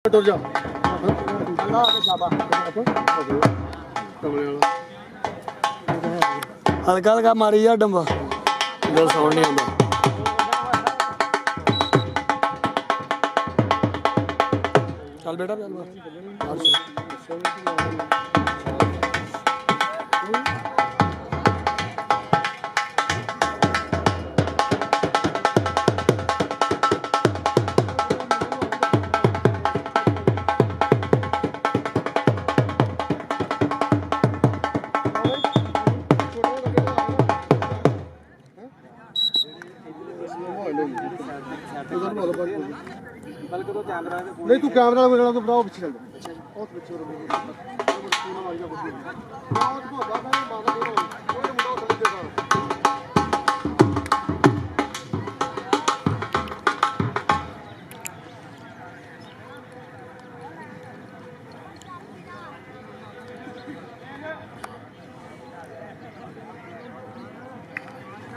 टुर जा हल्का हल्का मारी जा डंबा गल साउंड नहीं आंदा चल बेटा चल नहीं तू कैमरा वगैरह तो बताओ पीछे चल बहुत पीछे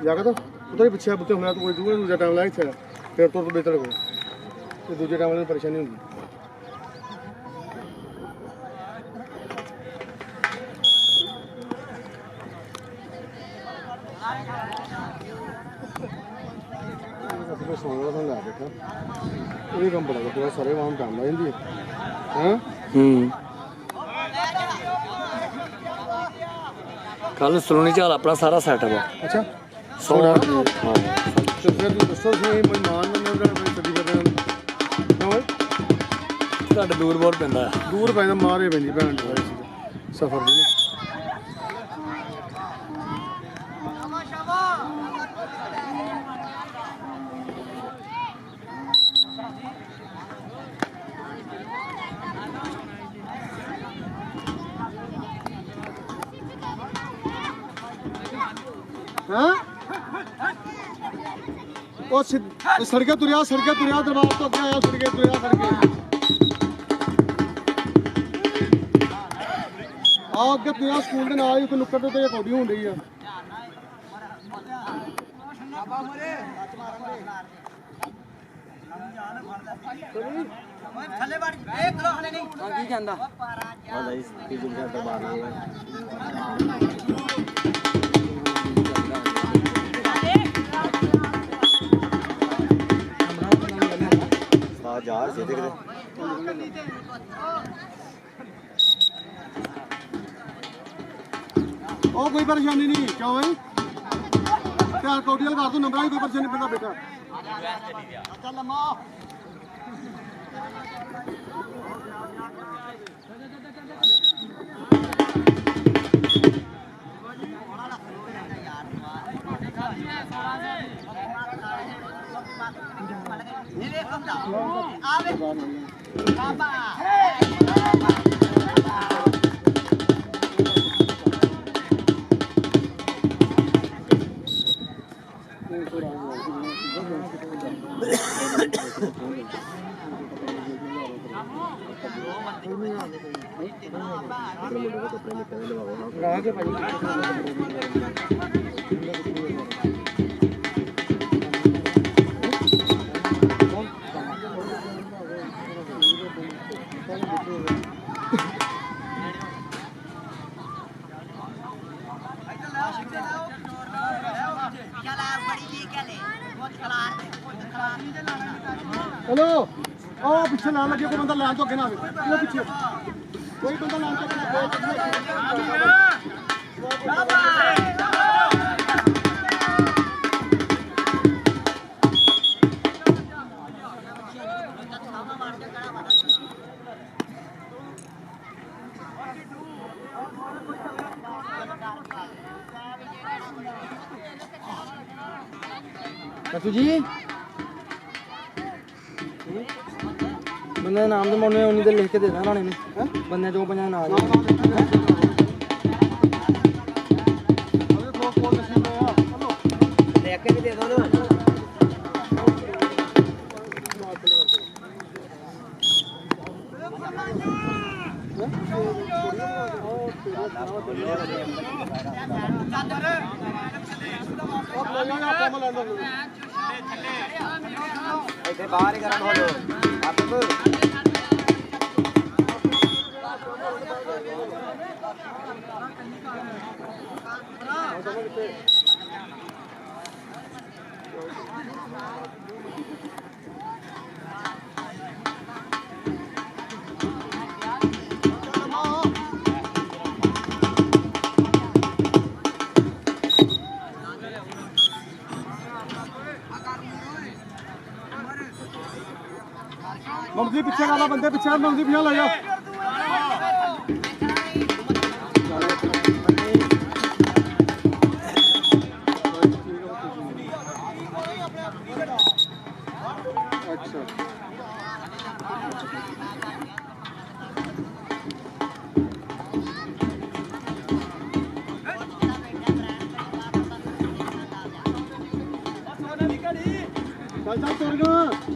जाकर तो उधर ही पीछे बुते होना तो कोई दूसरा टाइम लाइक थे फिर तो बेहतर हो तो दूसरे टाइम में परेशानी होगी ये कम पड़ा थोड़ा सारे वहाँ टाइम ला जाती है कल सलोनी चाल अपना सारा सेटअप है अच्छा सोना तो फिर दसो सही मेहमान ने सदी कर ਤੁਹਾਡੇ ਦੂਰ ਬਹੁਤ ਪੈਂਦਾ दूर पैदा मारे पैंदी भैन सफर दी सड़के तुरिया दरबार तो अगे आया सड़के तुरिया आओ अगे तुरिया स्कूल के नाल ही उत्ते नुक्कड़ ते पौड़ी होन रही है ਕੀ ਕਹਿੰਦਾ यार सीधे करे ओ कोई परेशानी नहीं क्यों भाई क्या कोटियल कर दो नंबर कोई परेशानी पता बेटा चल लम्मा हेलो ओ पीछे लाइन लगे कोई बंदा लाइन तो अगे ना आवे वो पीछे कोई बंदा लाइन तो जी बंदे नाम तो मैं उन्हीं लिख के देना ना बंदे जो पंजा नाम लेके भी दे दो ना बाहर ही करा ਪਿੱਛੇ ਵਾਲਾ ਬੰਦੇ ਪਿੱਛੇ ਮੰਦੀ ਪਿਆ ਲੈ ਜਾ ਅੱਛਾ ਚੱਲ ਚੱਲ ਤੁਰ ਗਾ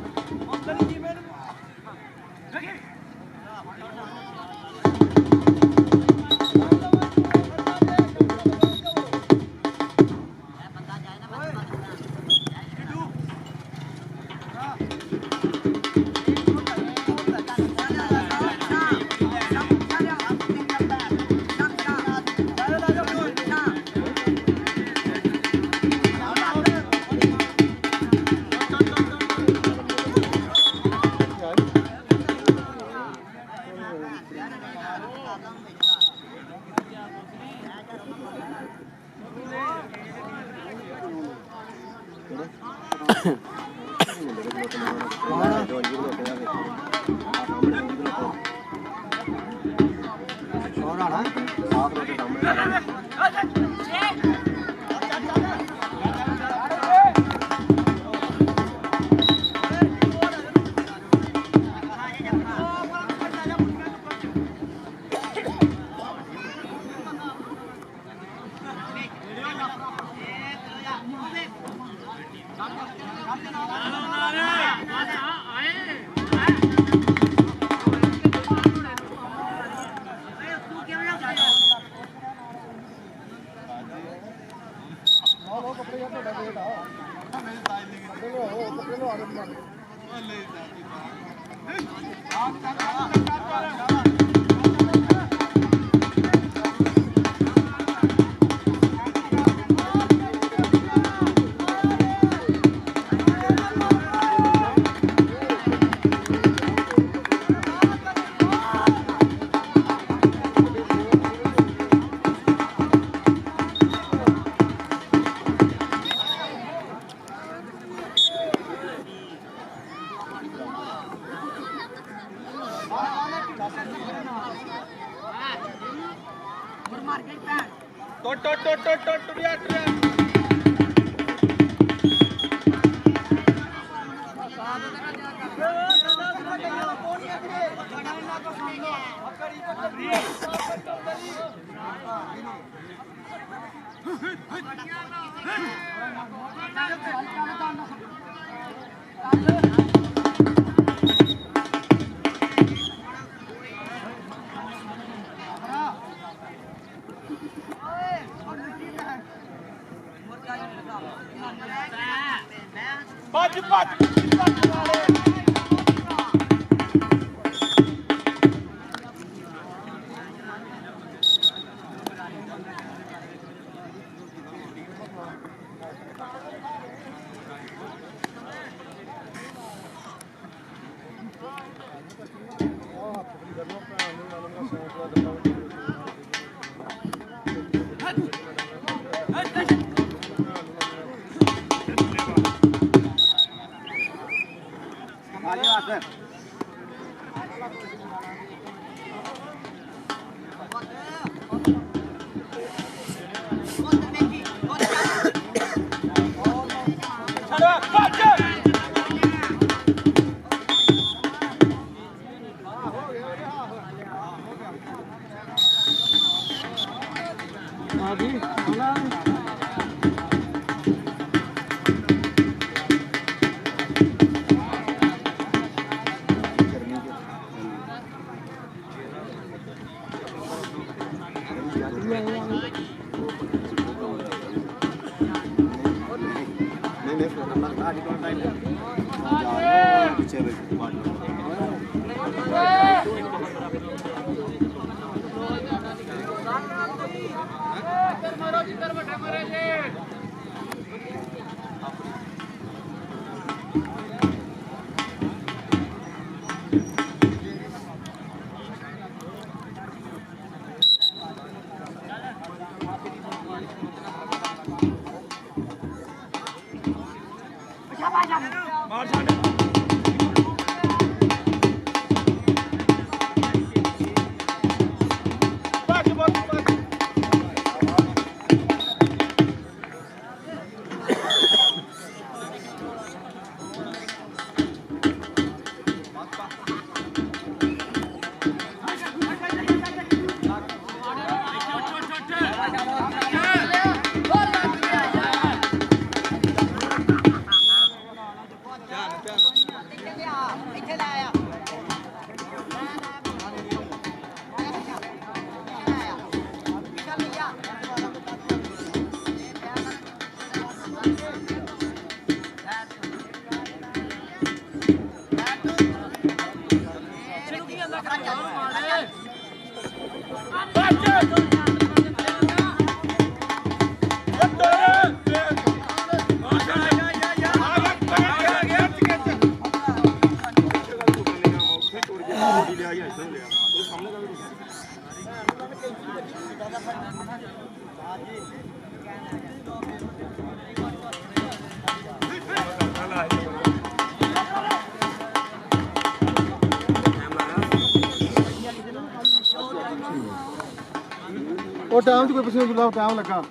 ਉਹ ਟਾਈਮ 'ਚ ਕੋਈ ਪੁੱਛੇ ਜੁਲਾ ਟਾਈਮ ਲੱਗਾ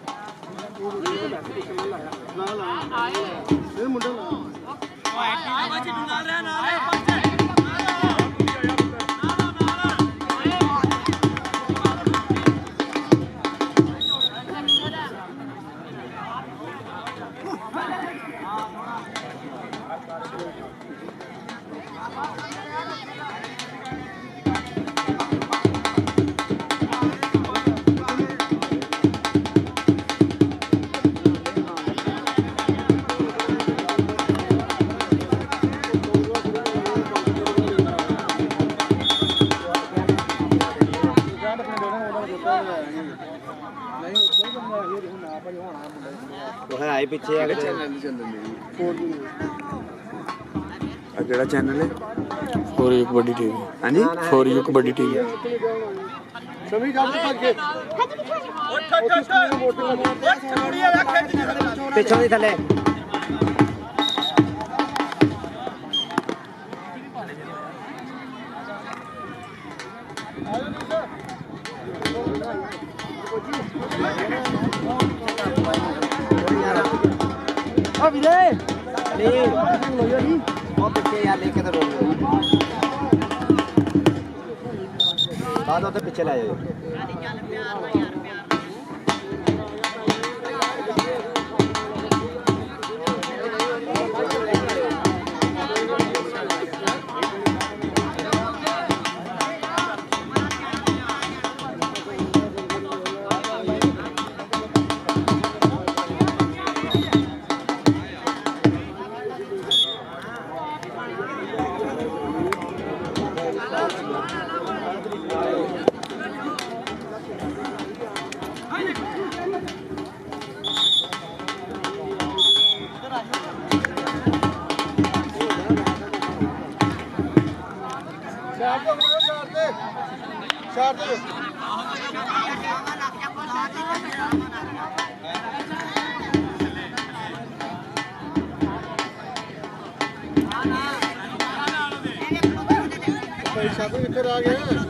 ਇਹ ਮੁੰਡਾ ਆਏ ਪਿੱਛੇ ਆ ਕਿਹੜਾ ਚੈਨਲ ਹੈ ਫੋਰ ਯੂ ਕਬੱਡੀ ਟੀਵੀ ਹਾਂਜੀ ਫੋਰ ਯੂ ਕਬੱਡੀ ਟੀਵੀ ਸਮੀ ਜਾ ਕੇ ਭੱਜ ਕੇ ਪਿੱਛੋਂ ਦੀ ਥੱਲੇ ਆ ਵੀਰੇ ਨਹੀਂ ਉਹ ਪਿੱਛੇ ਯਾਰ ਲੈ ਕੇ ਤਾਂ ਰੋਕ ਬਾਅਦ ਉਹਦੇ ਪਿੱਛੇ ਲੈ ਜਾਓ ਸ਼ਾਬੂ ਇੱਧਰ ਆ ਗਿਆ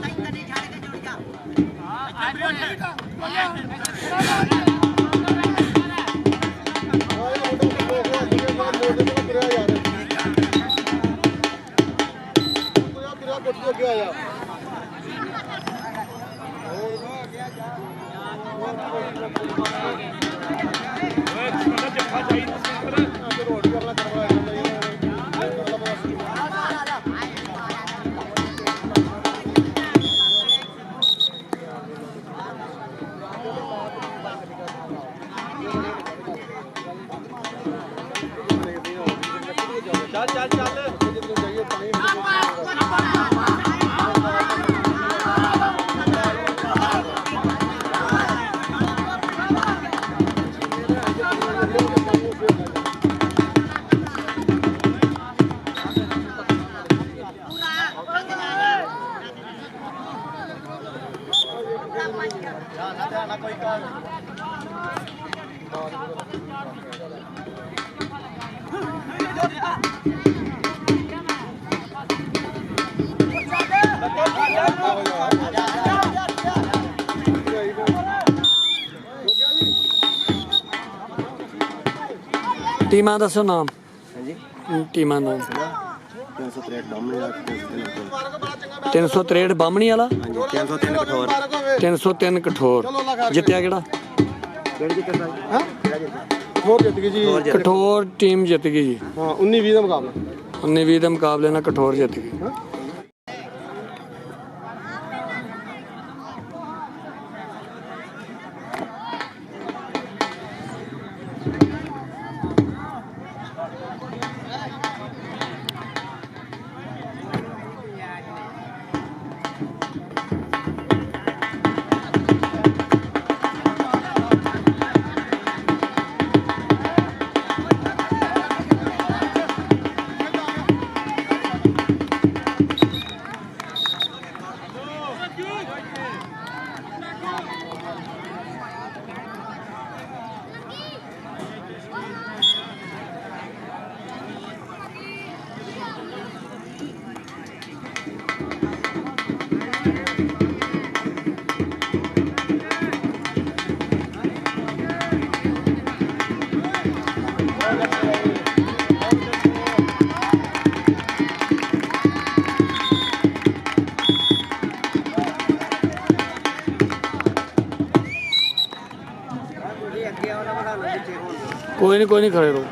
ਟੀਮਾਂ ਦੱਸੋ ਨਾਮ ਹਾਂਜੀ ਟੀਮਾਂ ਨਾਮ 363 ਬਾਹਮਣੀ ਵਾਲਾ 363 ਬਾਹਮਣੀ ਵਾਲਾ ਹਾਂਜੀ 303 ਕਠੋਰ 303 ਕਠੋਰ ਜਿੱਤਿਆ ਕਿਹੜਾ ਕਿਹੜੀ ਜਿੱਤਦਾ ਹਾਂ ਕਿਹੜਾ ਜਿੱਤਦਾ ਹੋਰ ਜਿੱਤ ਗਈ ਜੀ ਕਠੋਰ ਟੀਮ ਜਿੱਤ ਗਈ ਜੀ ਹਾਂ 19-20 ਦਾ ਮੁਕਾਬਲਾ 19-20 ਦੇ ਮੁਕਾਬਲੇ ਨਾਲ ਕਠੋਰ ਜਿੱਤ ਗਈ ਕੋਈ ਨਹੀਂ ਖੜੇ ਰਹੋ।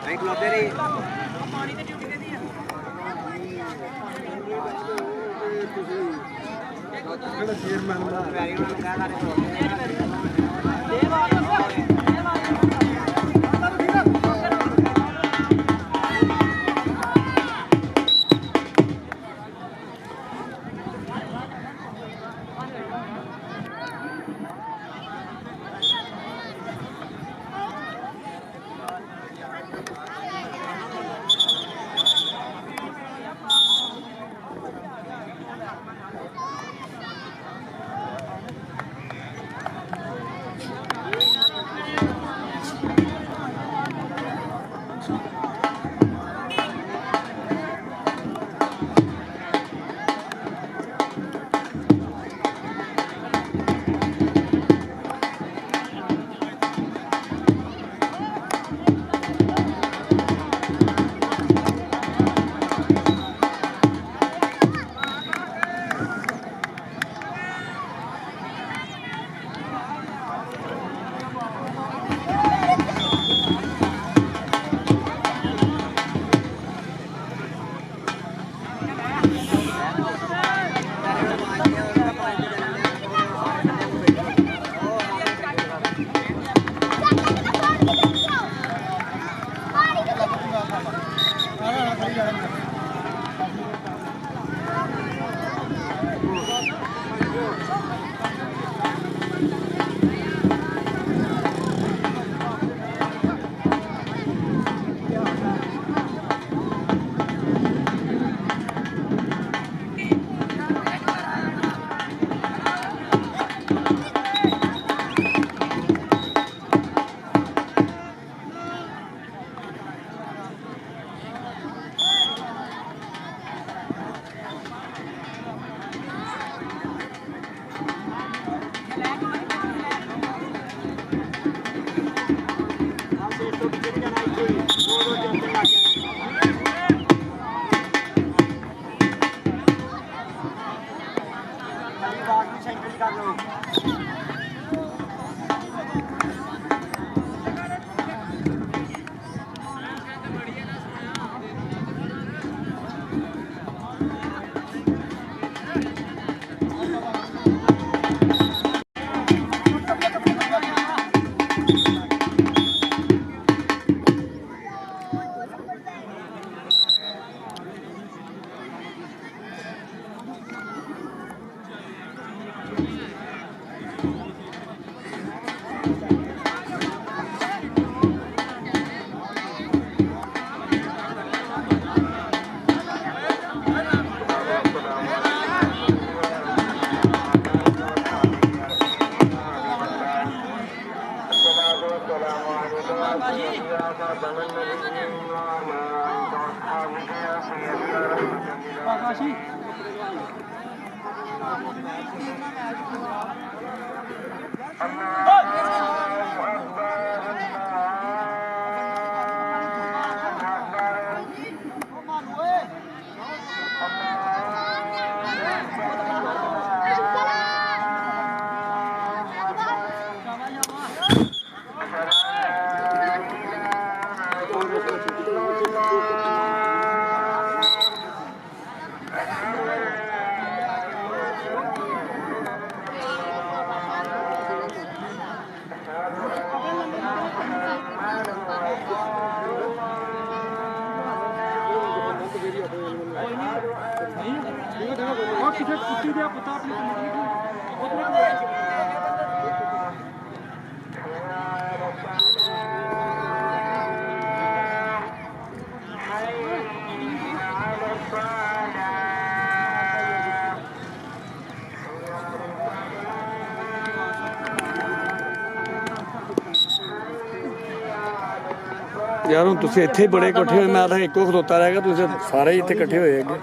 ਯਾਰ ਹੁਣ ਤੁਸੀਂ ਇੱਥੇ ਬੜੇ ਇਕੱਠੇ ਹੋਏ, ਮੈਂ ਤਾਂ ਇੱਕੋ ਖਲੋਤਾ ਰਹਿ ਗਿਆ, ਤੁਸੀਂ ਸਾਰੇ ਹੀ ਇੱਥੇ ਇਕੱਠੇ ਹੋਏ ਅੱਗੇ।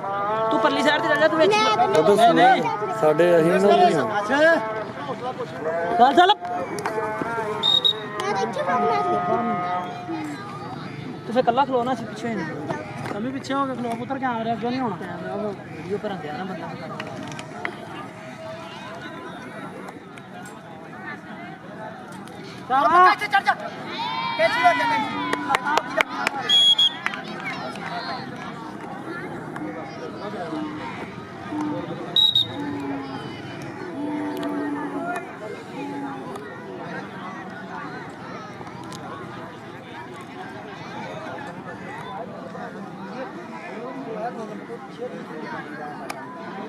ਤੂੰ ਪਰਲੀ ਸਾਈਡ ਤੇ ਚੱਲ ਜਾ, ਤੂੰ ਵਿੱਚ ਉਦੋਂ ਸਾਡੇ ਅਸੀਂ ਨਾ ਨਹੀਂ ਹਾਂ। ਚੱਲ ਚੱਲ ਤੂੰ ਫੇ ਕੱਲਾ ਖਲੋਣਾ ਸੀ ਪਿੱਛੇ ਕਮੀ ਪਿੱਛੇ ਹੋ ਕੇ ਖਲੋ ਪੁੱਤਰ, ਕੈਮਰੇ ਅੱਗੇ ਨਹੀਂ ਹੋਣਾ, ਕੈਮਰਾ ਉਹ ਵੀਡੀਓ ਪਰ ਆਂਦੇ ਆ ਨਾ ਬੰਦਾ। ਚੱਲ ਇੱਥੇ ਚੜ ਜਾ, ਕੈਸੀ ਹੋ ਜਾਂਦੇ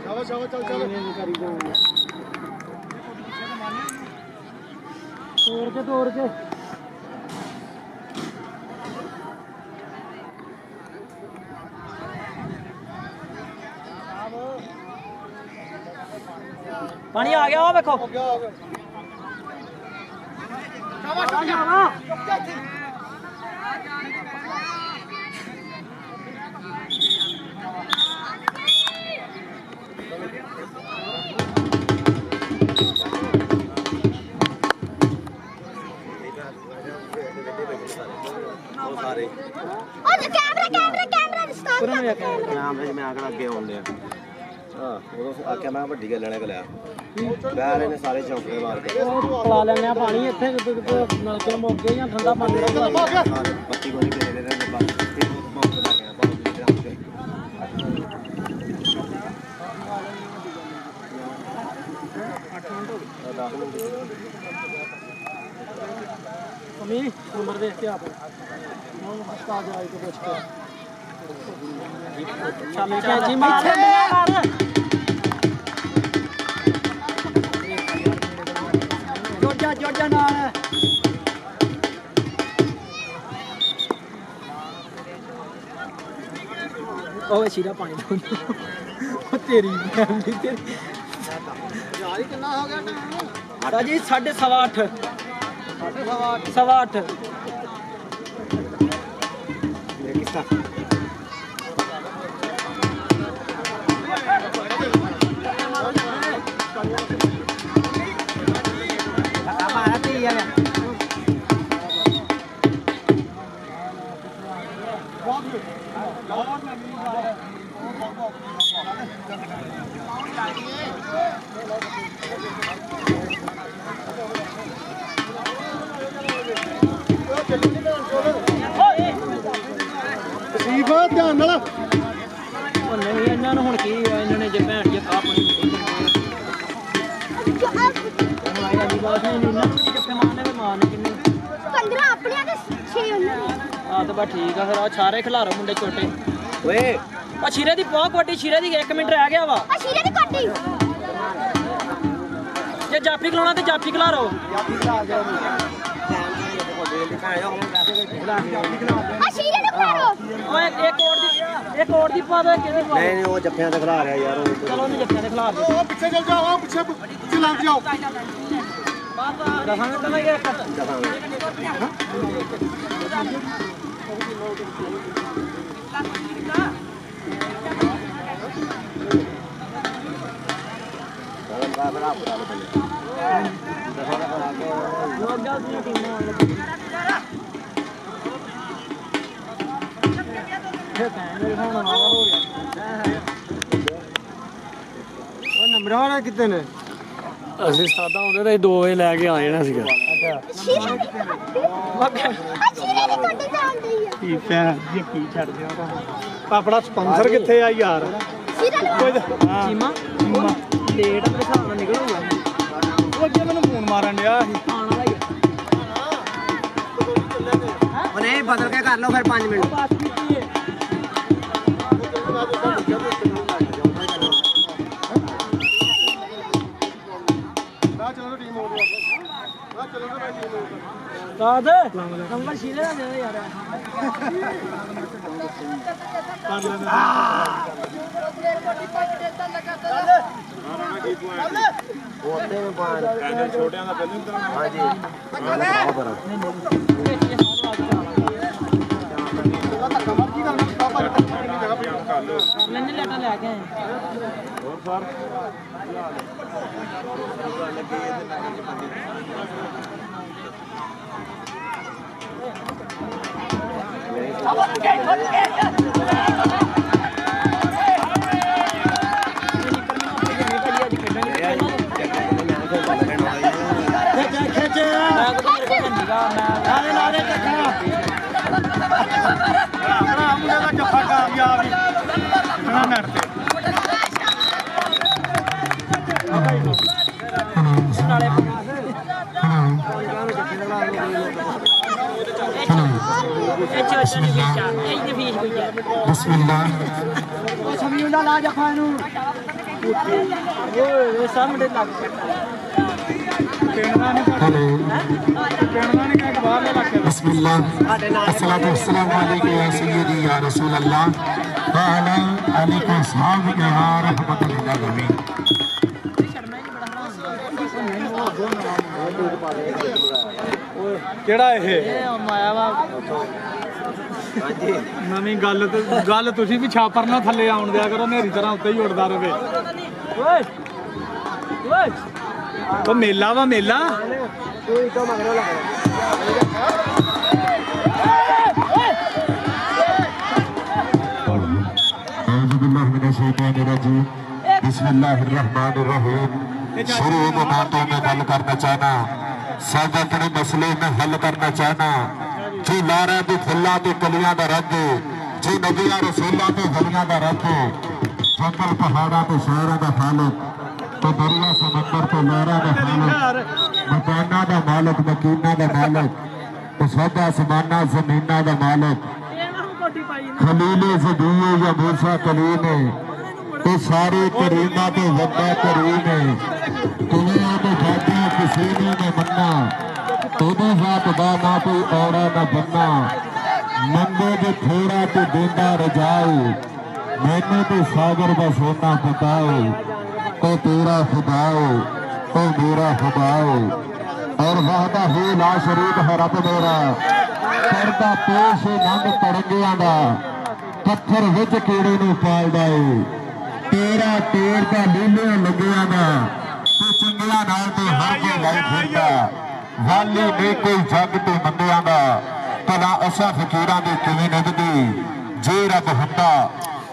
चलो चलो चल चल तोड़ के पानी आ गया देखो सारे कैमरे में आकर अगे आउंदे आ हां उदों आख्या मैं वड्डी गल लेने को लिया बैल ने सारे चौंकड़े मार के पला लेने पानी इत्थे नलके मुक गए या ठंडा पानी पत्ती गोली दे दे बस फिर मौत लग गया बहुत दूर कमी नंबर देख के आप उस्ताद आई को पूछ के चल के जी मार जोजा नाल ओए सीधा पानी दो तेरी फैमिली तेरी यार कितना हो गया टाइम जी 8:30 8:15 किसका ਤਸੀਫ ਧਿਆਨ ਨਾਲ ਉਹ ਨਹੀਂ ਇਹਨਾਂ ਨੂੰ ਹੁਣ ਕੀ ਇਹਨਾਂ ਨੇ ਜੇ ਭੈਣ ਜੇ ਆਪਣੀ ਹੁਣ ਆਇਆ ਦੀ ਬਾਤ ਨਹੀਂ ਨਾ ਕਿੱਥੇ ਮਾਰਨੇ ਤੇ ਮਾਰਨੇ ਕਿੰਨੇ 15 ਆਪਣੀਆਂ ਤੇ 6 ਉਹਨਾਂ ਦੀਆਂ ਆ ਤਾਂ ਬਾ ਠੀਕ ਆ ਫਿਰ ਆ ਸਾਰੇ ਖਿਲਾਰੋ ਮੁੰਡੇ ਛੋਟੇ ਓਏ ਆ ਸ਼ੀਰੇ ਦੀ ਪਾ ਕੋਟੀ ਸ਼ੀਰੇ ਦੀ 1 ਮਿੰਟ ਰਹਿ ਗਿਆ ਵਾ ਆ ਸ਼ੀਰੇ ਦੀ ਕੱਟੀ ਜੇ ਜਾਫੀ ਖਲਾਉਣਾ ਤੇ ਜਾਫੀ ਖਿਲਾਰੋ ਆ ਸ਼ੀਰੇ ਦੀ ਪਾਰੋ ਓਏ ਇੱਕ ਕੋਟ ਦੀ ਪਾ ਦੇ ਕਿਹਦੀ ਪਾ ਨਹੀਂ ਉਹ ਜੱਫਿਆਂ ਤੇ ਖਿਲਾ ਰਿਹਾ ਯਾਰ ਉਹ ਚਲੋ ਉਹਨੂੰ ਜੱਫਿਆਂ ਦੇ ਖਿਲਾਰ ਦੇ ਉਹ ਪਿੱਛੇ ਚੱਲ ਜਾਓ ਪਿੱਛੇ ਲੰਘ ਜਾਓ ਦਸਾਂ ਮਿੰਟ ਦਾ ਇੱਕ ਲੋਗਾ ਦੀ ਟੀਮਾਂ ਆਉਣ ਲੱਗੀ ਇਹ ਤਾਂ ਮੇਰੇ ਹੁਣ ਨਵਾਂ ਹੋ ਗਿਆ ਉਹ ਨੰਬਰ ਵਾਲਾ ਕਿੱਥੇ ਨੇ ਅਸੀਂ ਸਾਦਾ ਹੁੰਦੇ ਤਾਂ 2 ਵਜੇ ਲੈ ਕੇ ਆ ਜਾਣਾ ਸੀਗਾ ਸ਼ੀਰੇ ਦੀ ਕੱਟੀ ਆ ਸ਼ੀਰੇ ਦੀ ਕੱਟੀ ਜਾਂਦੀ ਆ ਕੀ ਭੈਣ ਜੀ ਕੀ ਛੱਡ ਦਿਓ ਤਾਂ ਆਪਣਾ ਸਪਾਂਸਰ ਕਿੱਥੇ ਆ ਯਾਰ ਸ਼ੀਰੇ ਦੀ ਕੋਈ ਹਾਂ ਚੀਮਾ ਲੇਟ ਦੇ ਹਿਸਾਬ ਨਾਲ ਨਿਕਲੂਗਾ ਉਹ ਅੱਗੇ ਮੈਨੂੰ ਫੋਨ ਮਾਰਨ ਡਿਆ ਸੀ ਆਉਣ ਵਾਲਾ ਹੀ ਉਹ ਨਹੀਂ ਬਦਲ ਕੇ ਕਰ ਲਓ ਫਿਰ 5 ਮਿੰਟ ਬਾਤ ਕੀਤੀ ਹੈ ਨਾ ਚਲੋ ਟੀਮ ਹੋ ਗਈ ਨਾ ਚਲੋ ਨਾ ਟੀਮ ਹੋ ਗਈ ਦਾਦ ਨੰਬਰ ਸ਼ੀਲੇ ਦਾ ਦੇ ਦੇ ਯਾਰ ਉਹਦੇ ਵਿੱਚ ਪਾਣ ਛੋਟਿਆਂ ਦਾ ਪਹਿਲਾਂ ਹਾਂਜੀ ਲੈਣੇ ਲੈਟਾ ਲੈ ਕੇ ਆਏ ਹੋਰ ਸਰ ਮੈਂ ਤਾਂ ਮੇਰੇ ਕੋਲ ਨਿਗਾ ਮੈਂ ਨਾਲੇ ਚੱਕਣਾ बिस्मिल्लाह ਉਹ ਸਮਝੂ ਦਾ ਲਾ ਜਫਾ ਨੂੰ ਓਏ ਸਾਹਮਣੇ ਲੱਗ हेलो बिस्मिल्लाह अस्सलातु वस्सलामु अलैका या सय्यदी या रसूल अल्लाह व अला आलिका सहाबिका या रहमतुल लिल आलमीन। ਕਿਹੜਾ ਇਹ ਮਾਇਆ ਵਾ ਹਾਂਜੀ ਨਵੀਂ ਗੱਲ ਤੁਸੀਂ ਵੀ ਛਾਪਰ ਨਾਲ ਥੱਲੇ ਆਉਣ ਦਿਆ ਕਰੋ ਨੇਰੀ ਤਰ੍ਹਾਂ ਉੱਤੇ ਹੀ ਉੱਡਦਾ ਰਹੇ ਓਏ ਓਏ ਉਹ ਮੇਲਾ ਵਾ ਮੇਲਾ ਕੋਈ ਤਾਂ ਮਗਰੋਂ ਲੱਗ औज़ु बिल्लाहि मिनश शैतानिर रजीम बिस्मिल्लाहिर रहमानिर रहीम। शुरू में बातों में गल करना चाहना सब अपने मसले में हल करना चाहना जो लारा तो फुल्ला तो कलियां दा रब जो नबियां रसूलां तो हलियां दा रब जंगल पहाड़ा तो शहरों दा खालिक तो दरिया समंदर तो लहरा दा खालिक मकाना दा मालिक मकीना दा मालिक तो सब आसमाना जमीना दा मालिक खलीले ज़बीए या मूसा कलीम तो सारे करीमा तो वड्डा करीम दुनिया तो जाते किसी ने न मन्ना तेरे हाथ दा ना कोई औरा न बनना मंगे जो थोड़ा तो देंदा रजाए मैंने तो सागर दा सोना बताओ तो तेरा खुदाओ तो मेरा खुदाओ और वाहदा ही ला शरीक है रब मेरा करदा पेश नंग तरंगियां दा पत्थर विच कीड़े नूं पालदा ए तेरा तेर दा लीलियां लगियां दा ते चंगियां नाल ते हर के लाई फिरदा वाली नहीं कोई जग ते मंदियां दा भला असां फकीरां दे किवें निभदी जे रब हुंदा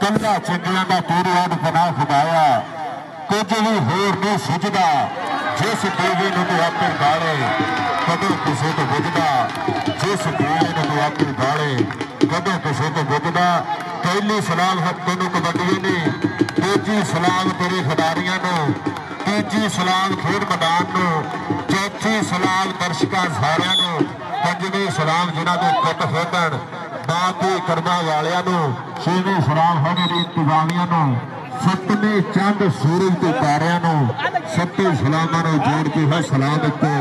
कल्ला चंगियां दा तेरे अड पनाह खुदाया कुछ भी होर नहीं सुझदा जिस देवी नूं तूं आपे गाले कदों किसे तो बुझदा जिस देवी नूं तूं आपे गाले कदों किसे तो बुझदा। पहली सलाम है तेनू कबड्डी ने दूजी सलाम तेरे खिडारियां नूं तीजी सलाम खेड मैदान नूं चौथी सलाम दर्शकां सारियां नूं पंजवीं सलाम जिन्हां दे पुੱਤ खेडण बाकी करना वालियां नूं छेवीं सलाम है मेरी इंतजामिया नूं सतवें चंद सूरज ते तारियां नूं सत्ते सलामां नूं जोड़ के है सलाम उत्ते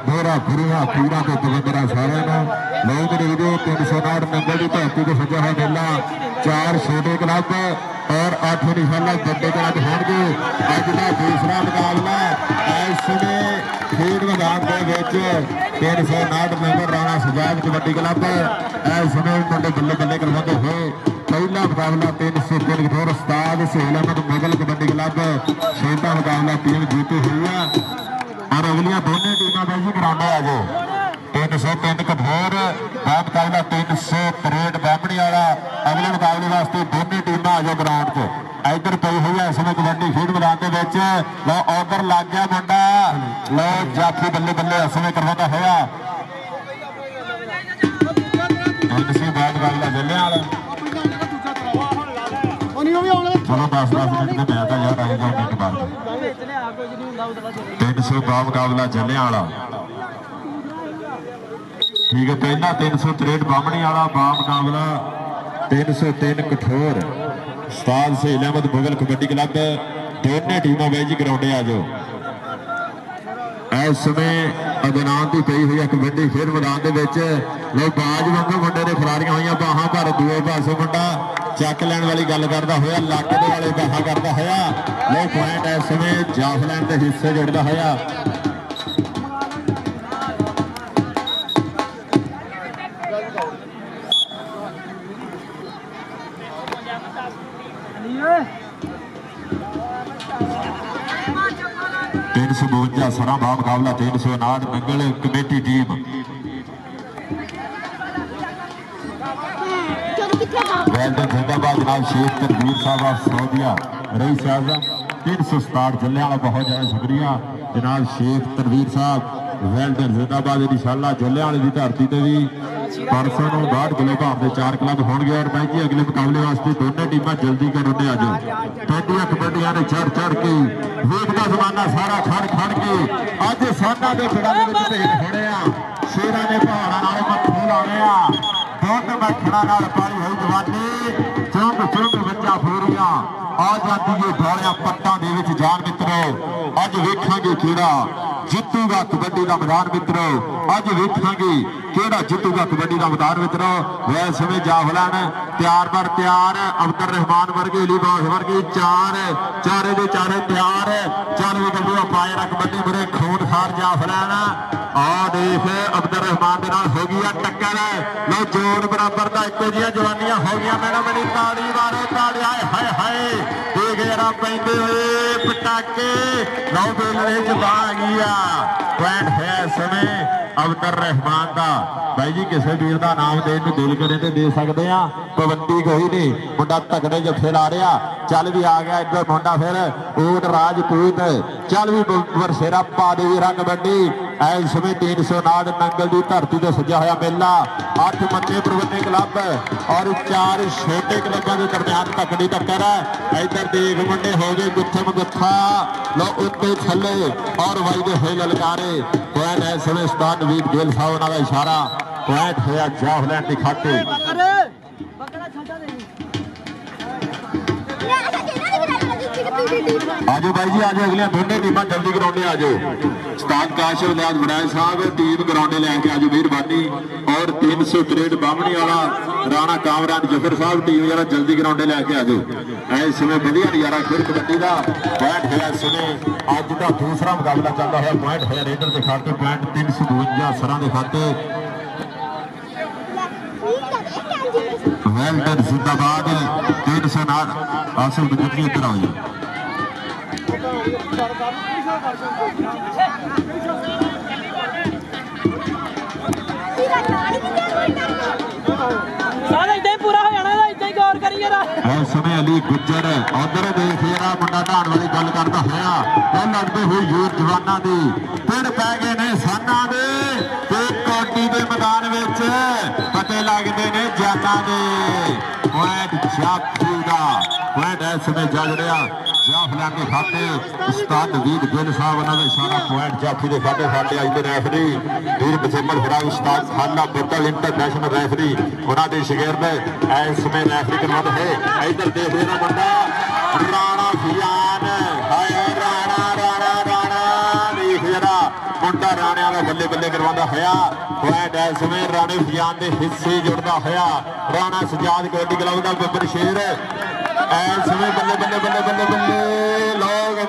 मेरा गुरुआ पीरां ते तवंदरा सारियां नूं लोग मेरे वीडियो 309 नंबर की धरती ते सजा है मेला 4 छोटे क्लब और 8 इंशाअल्लाह बड़े क्लब होंगे। अज का दूसरा मुकाबला इस समय खेड मैदान के 309 नंबर राणा सजाद कबड्डी क्लब इस समय मुंडे बल्ले बल्ले करवाते हुए पहला मुकाबला 303 कठोर उस्ताद सुहेल अहमद मुगल कबड्डी क्लब छोटा मुकाबला टीम जीती हुई है और अगलियां दोनों टीमें बाजी ग्राउंड आ गए 303 कठोर मुकाबला 363 बामणी वाला अगले मुकाबले वास्ते दोनों टीमें आ जाओ ग्राउंड च इधर पई हुई है इसमें कबड्डी खेड मैदान के लो उधर लग गया मुंडा लो जाफी बल्ले बल्ले इसमें करवाता हुआ मुकाबला जलियां वाला चलो 10-10 मिनट के मैच यार आएगा मिनट बाद 300 मुकाबला जलियां वाला ठीक है। पहला 363 बामणी वाला बा मुकाबला 303 कठोर उस्ताद सुहेल अहमद मुगल कबड्डी क्लब दोनों टीमों में ग्राउंड आ जाओ। इस समय अगनान की पई हुई कबड्डी खेड मैदान के लोग बाज वांगू मुंडे ने फरारियां हुई बाहां पर दूए पासों मुंडा चक लैन वाली गल करता हुआ लक दे वाले बाहा करता हुआ लो पॉइंट इस समय जाफलैंड के हिस्से जुड़ता हुआ सरा भाव मुकाबला 359 मंगल कमेटी टीम जिंदाबाद जनाब शेख तनवीर साहब सऊदिया रईस आजम 367 जलियां बहुत ज्यादा शुक्रिया जनाब शेख तनवीर साहब वेल्डन जिंदाबाद इंशाअल्लाह जलियां की धरती से भी परसों बाद गुले भाव के 4 क्लब होंगे और मैं जी अगले मुकाबले वास्ते दोनों टीमें जल्दी कर आ जाओ। पेटियां कबड्डियां ने चढ़ चढ़ के वेखदा जमाना सारा खड़ खड़ के अज साडा के पिंडां दे विच भेज खड़े आ शेरां ने पहाड़ां नाल मत्थे लाने आ ਦੁੱਧ ਮੱਖਣਾ ਨਾਲ ਪਾਈ ਹੋਈ ਜਵਾਨੀ ਚੁੰਗ ਚੁੰਗ ਬੱਚਾ ਫੂਰੀਆਂ ਆ ਜਾਂਦੀ ਏ ਢੋਲਿਆਂ ਪੱਟਾਂ ਦੇ ਵਿੱਚ ਜਾਨ ਮਿੱਤਰੋ ਅੱਜ ਵੇਖਾਂਗੇ ਕਿਹੜਾ ਜਿੱਤੂਗਾ ਕਬੱਡੀ ਦਾ ਮੈਦਾਨ ਮਿੱਤਰੋ ਅੱਜ ਵੇਖਾਂਗੇ ਕਿਹੜਾ ਜਿੱਤੂਗਾ ਕਬੱਡੀ ਦਾ ਮੈਦਾਨ ਮਿੱਤਰੋ ਵੈ ਸਮੇਂ ਜਾਫਲਨ ਤਿਆਰ ਬਰ ਤਿਆਰ ਅਬਦੁਰ ਰਹਿਮਾਨ ਵਰਗੇ ਲਿਬਾਸ ਵਰਗੇ ਚਾਰੇ ਦੇ ਚਾਰੇ ਤਿਆਰ ਚੱਲ ਵੀ ਗੱਲੂ ਪਾਏ ਰ ਕਬੱਡੀ ਮੁਰੇ ਖੂਨ ਖਾਰ ਜਾਫਲਨ ਆ ਦੇਖ ਅਬਦੁਰ ਰਹਿਮਾਨ ਦੇ ਨਾਲ ਹੋ ਗਈ ਆ ਟੱਕਰ ਲੋ ਜੋੜ ਬਰਾਬਰ ਦਾ ਇੱਕੋ ਜਿਹੀਆਂ ਜਵਾਨੀਆਂ ਹੋ ਗਈਆਂ ਮੈਡਮ ਮੇਰੀ ਤਾੜੀ ਮਾਰੋ ਤਾੜੀ ਆਏ ਹਾਏ ਹਾਏ ਦੇਖ ਜਰਾ ਪੈਂਦੇ ਹੋਏ ਪਟਾਕੇ ਲਓ ਬੇਲਣੇ ਚ ਆ ਗਈ ਆ ਪੁਆਇੰਟ ਹੈ ਸਮੇਂ ਅਬਦੁਰ ਰਹਿਮਾਨ ਦਾ ਬਾਈ ਜੀ ਕਿਸੇ ਵੀਰ ਦਾ ਨਾਮ ਦੇਣ ਨੂੰ ਦਿਲ ਕਰੇ ਤੇ ਦੇ ਸਕਦੇ ਆ ਪਾਬੰਦੀ ਕੋਈ ਨਹੀਂ ਮੁੰਡਾ ਤਕੜੇ ਜੱਫੇ ਲਾ ਰਿਹਾ ਚੱਲ ਵੀ ਆ ਗਿਆ ਇੱਧਰ ਮੁੰਡਾ ਫਿਰ ਊਟ ਰਾਜਪੂਤ ਚੱਲ ਵੀ ਵਰਸੇਰਾ ਪਾ ਦੇ ਵੀਰਾ ਕਬੱਡੀ ਇਸ ਸਮੇਂ 309 ਨੰਗਲ ਦੀ ਧਰਤੀ ਤੇ ਸੱਜਿਆ ਹੋਇਆ ਮੇਲਾ 8 ਮੰਨੇ ਪ੍ਰਬੰਧਕ ਕਲੱਬ ਔਰ 4 ਛੋਟੇ ਕਲੱਬਾਂ ਦੇ ਦਰਮਿਆਨ ਤਕੜੀ ਟੱਕਰ ਹੈ ਇੱਧਰ ਦੇਖ ਮੁੰਡੇ ਹੋ ਗਏ ਗੁੱਥਮ ਗੁੱਥਾ ਲੋ ਉੱਤੇ ਥੱਲੇ ਔਰ ਵਾਈ ਦੇ ਹੋਏ ਲਲਕਾਰੇ ਪੁਆਇੰਟ ਇਸ ਸਮੇਂ ਉਸਤਾਦ ਵੀਰ ਗਿੱਲ ਸਾਹਿਬ ਨਾਲ ਦਾ ਇਸ਼ਾਰਾ ਪੁਆਇੰਟ ਹੋਇਆ ਜਾਫਲੈਂਡ ਦੀ ਖਾਤੇ आजो भाई जी आजो अगलियां दोनों टीमां जल्दी ग्राउंडे आजो उस्ताद काशिफ लियाज बड़ाए साहब टीम ग्राउंडे लैके आजो मेहरबानी और 363 बामणी वाला राणा कामरान जफर साहब टीम जरा जल्दी ग्राउंडे लैके आजो इस समय बढ़िया नजारा खेल कबड्डी का पॉइंट है इस समय अज का दूसरा मुकाबला चलता है पॉइंट है रेडर के खाते पॉइंट 352 सरां के खाते वेल्डन जिंदाबाद 309 आसिफ बुजुर्ग इधर आओ पूरा हो जाना इतना ही गौर करिए इस समय अली गुज्जर उधर देख जरा मुंडा ढाण वाली गल करता होया लड़ते हुए यूथ जवाना दी पिंड पै गए ने साना दे ते कौडी दे मैदान विच पते लगदे ने जाना दे पॉइंट जाफू दा पॉइंट इस समय जग रहा जाफलैंड के खाते उस्ताद वीर गिल साहब उन्होंने इशारा पॉइंट जाफी के खाते साडे अज दे रैफरी वीर मुजम्मल फराज उस्ताद खाना बुद्दल इंटरनेशनल रैफरी उन्होंने शागिर्द इस समय रैफरी करवाते हैं इधर देख लेना बंदा राणा फियान हाय राणा राणा राणा देख जरा मुंडा राणे वाला बल्ले बल्ले करवाता होया पॉइंट इस समय राणे फियान के हिस्से जुड़ता होया राणा सजाद कबड्डी क्लब का बब्बर शेर इस समय बल्ले बल्ले बल्ले बल्ले बल्ले लोग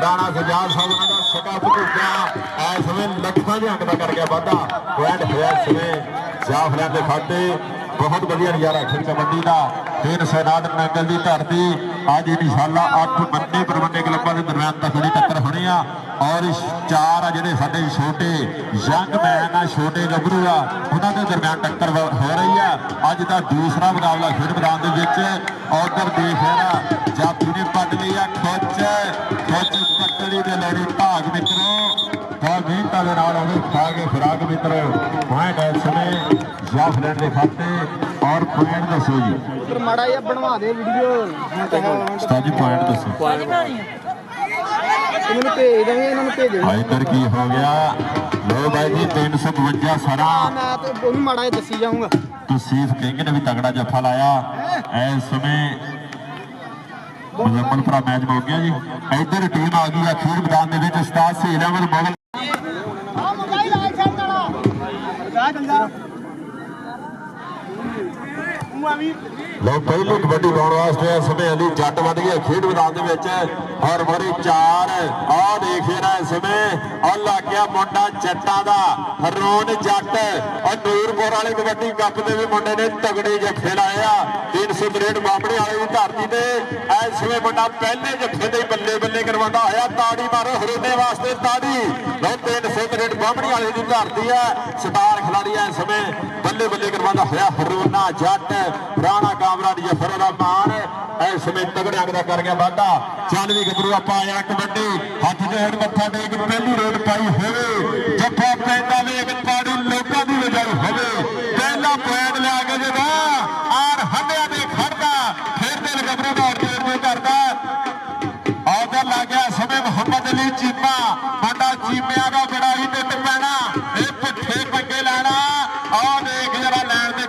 राणा सजाद साहब का सका भतीजा इस समय लखा के अंक का कर गया वाधा पॉइंट होया इस समय जाफलैंड के खाते बहुत बढ़िया नजारा खेल कबड्डी का 309 नंगल की धरती अज इंशाअल्लाह 8 मन्ने प्रबंधे क्लबों के दरम्यान तकड़ी टक्कर होनी आ और 4 जिहड़े साडे छोटे यंग मैन आ छोटे गभरू आ उन्होंने दरम्यान टक्कर हो रही है अज का दूसरा मुकाबला खेल मैदान के उधर देख रहा जाफी ने पट ली है खुच पकड़ी के लड़ी भाग मित्रों बहुत मेहनत खा के फिराक मित्र पॉइंट इस समय जाफलैंड के खाते और पॉइंट दसो जी माड़ा जिहा बनवा दे वीडियो उस्ताद जी पॉइंट दसो इन्होंने भेज देंगे इन्होंने भेज देंगे इधर की हो गया लो भाई जी 352 सरा मैं तो ਉਹਨੂੰ ਮਾੜਾ ਜਿਹਾ ਦੱਸੀ ਜਾਊਂਗਾ तसीफ किंग ने भी तगड़ा जफा लाया इस समय मुजम्मल भरा मैच हो गया जी इधर टीम आ गई है खेल मैदान के उस्ताद सहील अहमद मोगल लोग पहली कबड्डी पाने वास्ते इस समय अली जट वध गया खेड मैदान और मोरी 4 आ देख रहा इस समय और लग गया मुंडा जट्टा दा हरोन जट और नूरपुर वाले कबड्डी कप के भी मुंडे ने तगड़े जफे लाए 363 बामणी वाले की धरती से इस समय मुंडा पहले जफे के बल्ले बल्ले करवाता होया ताड़ी मारो हरोने वास्ते ताड़ी 363 बामणी वाले की धरती है स्टार खिलाड़ी है इस समय बल्ले बल्ले करवाता होया हरोना जट राणा कामरान जफर रहमान इस समय तगड़े अंक का कर गया वाधा चल भी गबरू आप आया कबड्डी हाथ जोड़ मत्था टेक पहली रोड पाई होवे जफा पैदा वेग ताड़ी लोगों की वजाई होवे पहला पॉइंट लिया के जदा और हंडिया दे खड़दा फिर दिल गबरू का जोड़ करता उधर लग गया समय मोहम्मद अली चीमा बड़ा चीमिया का बड़ा ही टिट पैना पुठे पंगे लाना और देख जरा लैन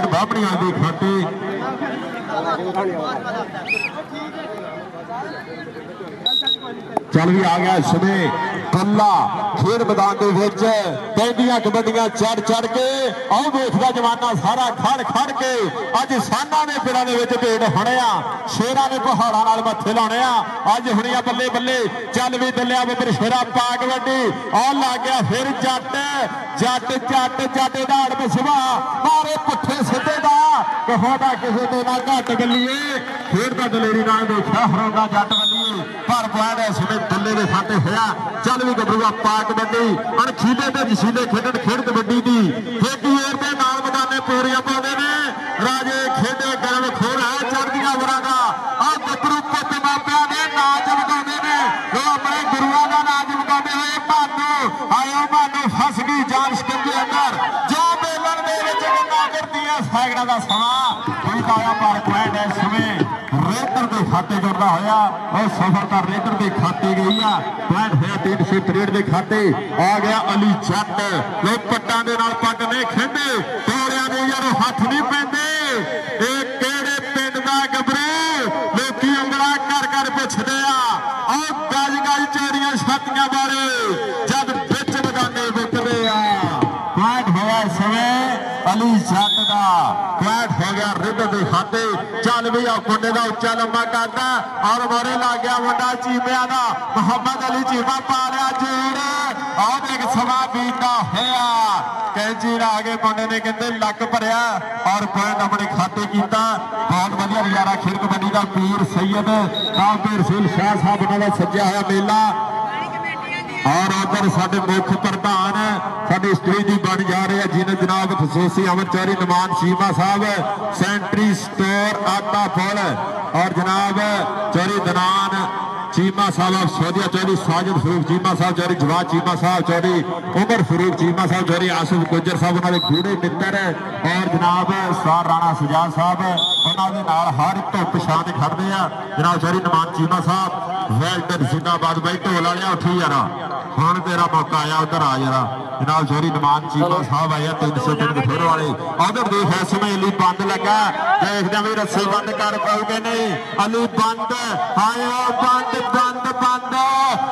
खेड बाबड़ियां दी खाते चल भी आ गया इसमें कला खेड मैदान के विच पैंदियां कबड्डियां चढ़ चढ़ के आओ देखदा जमाना सारा खड़ खड़ के अज साना ने पिंडां दे विच भेड़ होने आ शेरां ने पहाड़ां नाल मत्थे लाने आ अज हुणिया बल्ले बल्ले चल भी दलिया बबर शेरा पा कबड्डी आ लग गया फिर जट जट जट जट दाड़ बसवा मारे पुट्ठे सिद्धे दा कहोदा किसे तो ना घट गलीए खेड दा दलेरी नाल देखा हराउंदा जट बल्लीए पर पॉइंट इसमें दुल्ले के खाते होया चल भी गबरूआ पा कबड्डी अणखीले ते जसीले खेडन खेड कबड्डी दी एक ओर दे नाल मैदाने पूरियां पाउंदे ने राजे खेडे गर्म खोर है चढ़दियां वरां दा आ गबरू पुੱਤ मापियां ने नाच लगाउंदे ने जो अपने गुरुआं दा नाच लगाउंदे होए मानो आयो मानो फस गई जान शिकंजे अंदर जो बेलन दे विच गन्ना करदियां सैकड़ां दा समा कोई आया पर पॉइंट है समय रेडर के खाते जुड़ता होया और सफलता रेडर के खाते गई है पॉइंट होया 363 के खाते आ गया अली जट लो पट्टां दे नाल पग ने खेडे तोड़ियां ने यार हथ नहीं पैंदे ए किहड़े पिंड दा गबरू लोकी उंगला कर कर पुछदे आ और गज गज चोरियां छातियां बारे जद विच मैदाने विकदे आ पॉइंट होया समय अली जट दा पॉइंट हो गया रेडर के खाते चल भी आ मुंडे का उच्चा लंबा करता और मोरे लग गया मुंडा चीमिया का मोहम्मद अली चीमा पा लिया जोर और एक समा बीता होया कैंची ला के मुंडे ने कहते लक भरिया और पॉइंट अपने खाते किया बहुत बढ़िया नजारा खेल कबड्डी का पीर सैयद काफी रसूल शाह साहब उन्होंने सज्जा होया मेला और उधर साडे मुख प्रधान साडे स्टेज की बन जा रहे हैं जिन्हें जनाब खसूसी अमर चौधरी नमान चीमा साहब सेंट्री स्टोर आटा पुल और जनाब चौधरी दनान चीमा साहब सौदिया चौधरी साजिद फरूक चीमा साहब चौधरी जवाद चीमा साहब चौधरी उमर फरूक चीमा साहब चौधरी आसिफ गुजर साहब उन्होंने गूढ़े मित्र और जनाब सार राणा सजाद साहब उन्होंने हर धुप छां खड़ते हैं जनाब चौधरी नमान चीमा साहब वेल्डन जिंदाबाद भाई ढोल वाले उठी यार हुण तेरा मौका आया उधर आ जरा जनाब चौधरी नमान चीमा साहब आया 303 फिर वाले उधर देख इस समय अली बंद लगा देखते भी रस्सी बंद कर पाओगे नहीं अली बंद आयो बंद बंद बंद